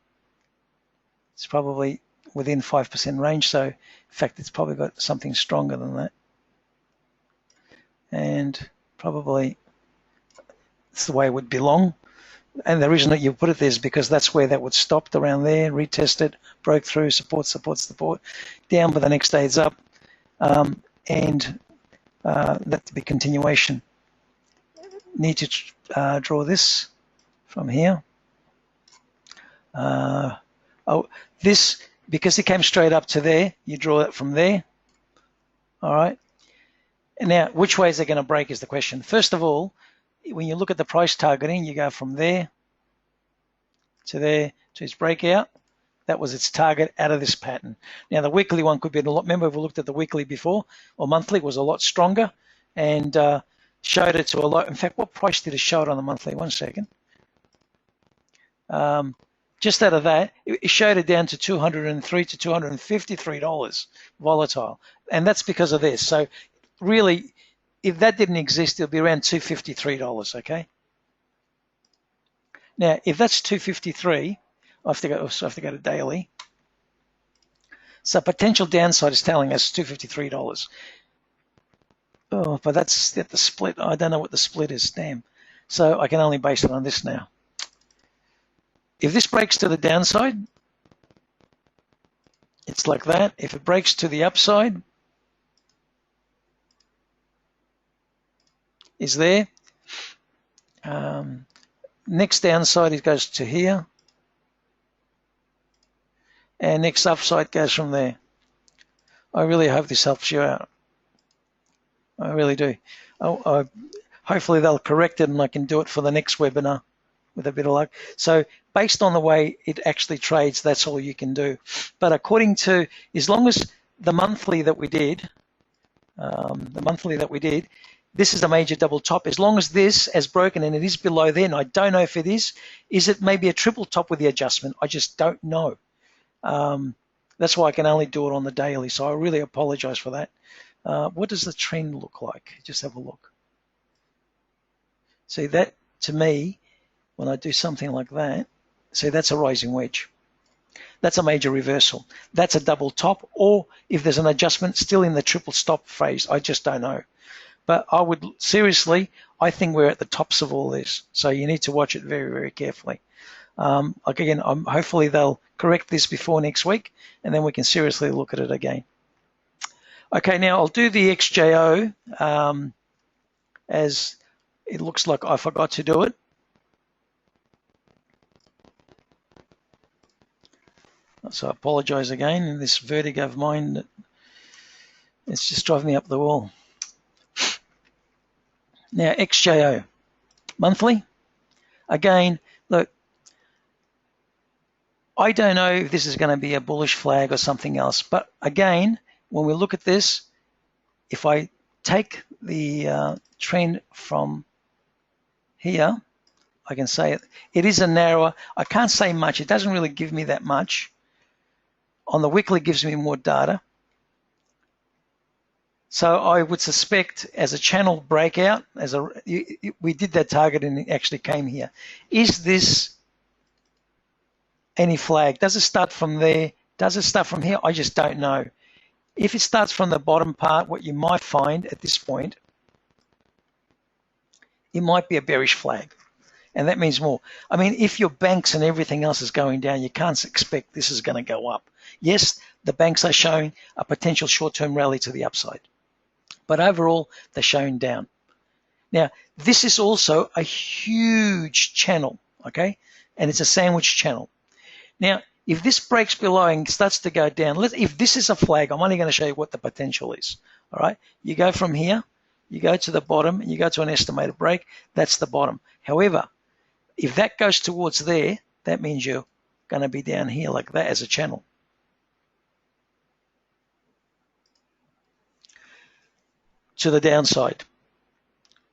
It's probably within 5% range, so in fact it's probably got something stronger than that. And probably it's the way it would belong. And the reason that you put it there is because that's where that would stop around there, retested, broke through, support, down, but the next day it's up. And that to be continuation. Need to draw this from here. This, because it came straight up to there, you draw it from there. All right. And now, which way is it going to break is the question. First of all, when you look at the price targeting, you go from there to its breakout. That was its target out of this pattern. Now, the weekly one could be a lot. Remember, we looked at the weekly before, or monthly was a lot stronger and showed it to a lot. In fact, what price did it show it on the monthly? 1 second. Just out of that, it showed it down to $203 to $253 volatile. And that's because of this. So really, if that didn't exist, it'll be around $253, okay? Now, if that's 253, I have to go to daily. So potential downside is telling us $253. Oh, but that's at the split. I don't know what the split is, damn. So I can only base it on this now. If this breaks to the downside, it's like that. If it breaks to the upside, is there. Next downside, it goes to here. And next upside goes from there. I really hope this helps you out. I really do. Hopefully they'll correct it and I can do it for the next webinar with a bit of luck. So based on the way it actually trades, that's all you can do. But according to, as long as the monthly that we did, this is a major double top. As long as this has broken and it is below there, and I don't know if it is it maybe a triple top with the adjustment? I just don't know. That's why I can only do it on the daily. So I really apologize for that. What does the trend look like? Just have a look. See, that to me, when I do something like that, see, that's a rising wedge. That's a major reversal. That's a double top, or if there's an adjustment still in the triple stop phase, I just don't know. But I would seriously, I think we're at the tops of all this. So you need to watch it very, very carefully. Again, hopefully they'll correct this before next week, and then we can seriously look at it again. Okay, now I'll do the XJO as it looks like I forgot to do it. So I apologize again in this vertigo of mine. It's just driving me up the wall. Now, XJO, monthly. Again, look, I don't know if this is going to be a bullish flag or something else. But again, when we look at this, if I take the trend from here, I can say it is a narrower. I can't say much. It doesn't really give me that much. On the weekly, it gives me more data. So I would suspect as a channel breakout, we did that target and it actually came here. Is this any flag? Does it start from there? Does it start from here? I just don't know. If it starts from the bottom part, what you might find at this point, it might be a bearish flag. And that means more. I mean, if your banks and everything else is going down, you can't expect this is going to go up. Yes, the banks are showing a potential short-term rally to the upside. But overall, they're showing down. Now, this is also a huge channel, okay? And it's a sandwich channel. Now, if this breaks below and starts to go down, if this is a flag, I'm only going to show you what the potential is, all right? You go from here, you go to the bottom, and you go to an estimated break. That's the bottom. However, if that goes towards there, that means you're going to be down here like that as a channel. To the downside.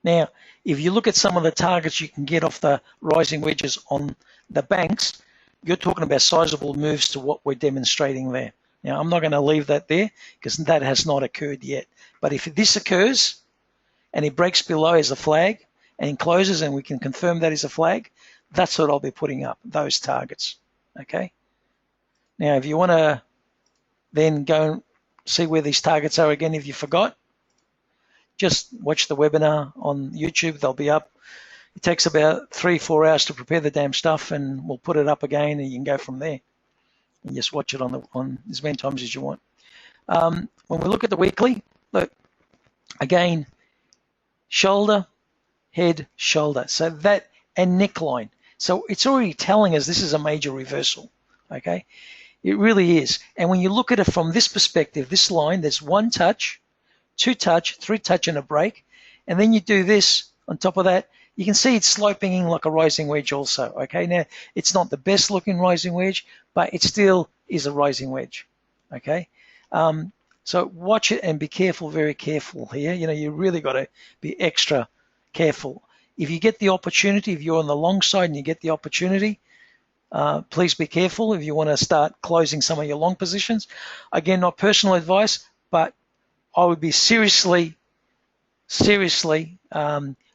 Now, if you look at some of the targets you can get off the rising wedges on the banks, you're talking about sizable moves to what we're demonstrating there. Now, I'm not going to leave that there because that has not occurred yet. But if this occurs and it breaks below as a flag and closes and we can confirm that is a flag, that's what I'll be putting up, those targets. Okay? Now, if you want to then go and see where these targets are again, if you forgot, just watch the webinar on YouTube. They'll be up. It takes about 3-4 hours to prepare the damn stuff, and we'll put it up again, and you can go from there. And just watch it on as many times as you want. When we look at the weekly, look, again, shoulder, head, shoulder. So that, and neckline. So it's already telling us this is a major reversal, okay? It really is. And when you look at it from this perspective, this line, there's one touch, two touch, three touch and a break. And then you do this on top of that. You can see it's sloping in like a rising wedge also, okay? Now, it's not the best looking rising wedge, but it still is a rising wedge, okay? So watch it and be careful, very careful here. You know, you really got to be extra careful. If you get the opportunity, if you're on the long side and you get the opportunity, please be careful if you want to start closing some of your long positions. Again, not personal advice, but I would be seriously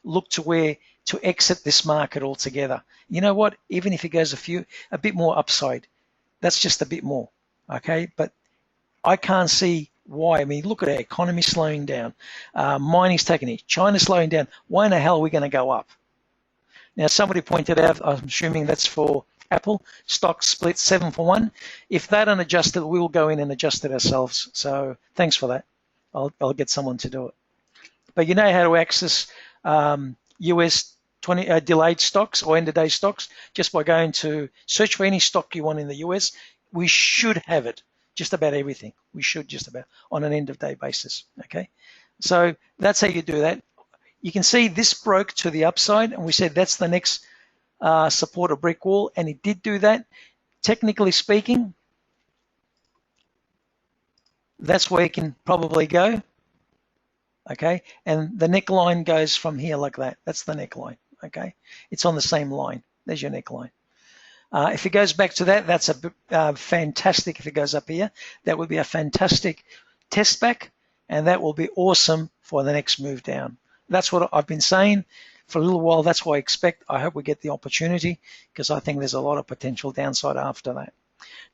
look to to exit this market altogether. You know what? Even if it goes a bit more upside, that's just a bit more, okay? But I can't see why. I mean, look at our economy slowing down. Mining's taking it. China's slowing down. Why in the hell are we going to go up? Now, somebody pointed out, I'm assuming that's for Apple, stock split 7-for-1. If they don't adjust it, we will go in and adjust it ourselves. So thanks for that. I'll get someone to do it. But you know how to access US delayed stocks or end of day stocks just by going to search for any stock you want in the US. We should have it, just about everything. We should just about on an end of day basis. Okay, so that's how you do that. You can see this broke to the upside, and we said that's the next support or brick wall, and it did do that. Technically speaking, that's where it can probably go. Okay, and the neckline goes from here like that. That's the neckline. Okay, it's on the same line. There's your neckline. If it goes back to that, that's a fantastic. If it goes up here, that would be a fantastic test back, and that will be awesome for the next move down. That's what I've been saying for a little while. That's what I expect. I hope we get the opportunity, because I think there's a lot of potential downside after that.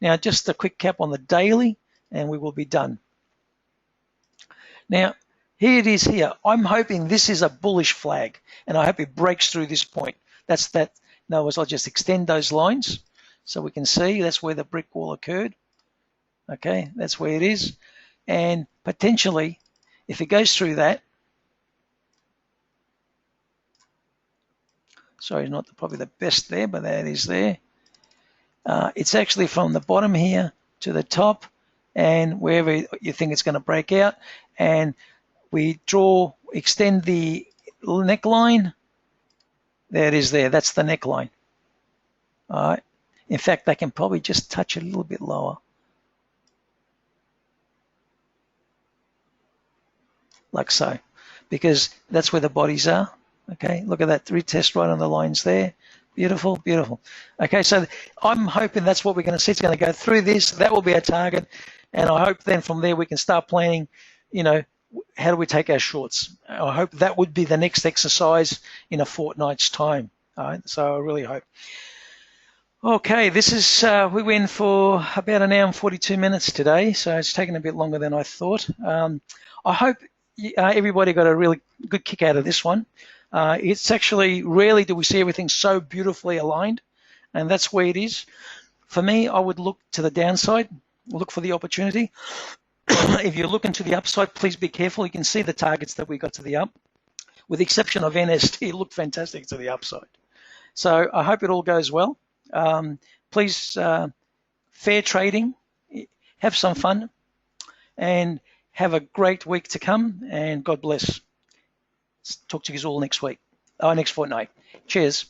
Now, just a quick cap on the daily, and we will be done. Now, here it is here. I'm hoping this is a bullish flag, and I hope it breaks through this point. That's that. In other words, I'll just extend those lines so we can see that's where the brick wall occurred. Okay, that's where it is. And potentially, if it goes through that, sorry, not probably the best there, but that is there. It's actually from the bottom here to the top, and wherever you think it's going to break out, and we extend the neckline. There it is there. That's the neckline. All right. In fact, I can probably just touch it a little bit lower. Like so. Because that's where the bodies are. Okay. Look at that retest right on the lines there. Beautiful, beautiful. Okay, so I'm hoping that's what we're going to see. It's going to go through this. That will be our target. And I hope then from there we can start planning, you know, how do we take our shorts? I hope that would be the next exercise in a fortnight's time. All right, so I really hope. Okay, this is, we went for about an hour and 42 minutes today, so it's taken a bit longer than I thought. I hope everybody got a really good kick out of this one. It's actually, rarely do we see everything so beautifully aligned, and that's where it is. For me, I would look to the downside, look for the opportunity. If you're looking to the upside, please be careful. You can see the targets that we got to the up. With the exception of NST, it looked fantastic to the upside. So I hope it all goes well. Please, fair trading, have some fun, and have a great week to come, and God bless. Talk to you all next week, next fortnight. Cheers.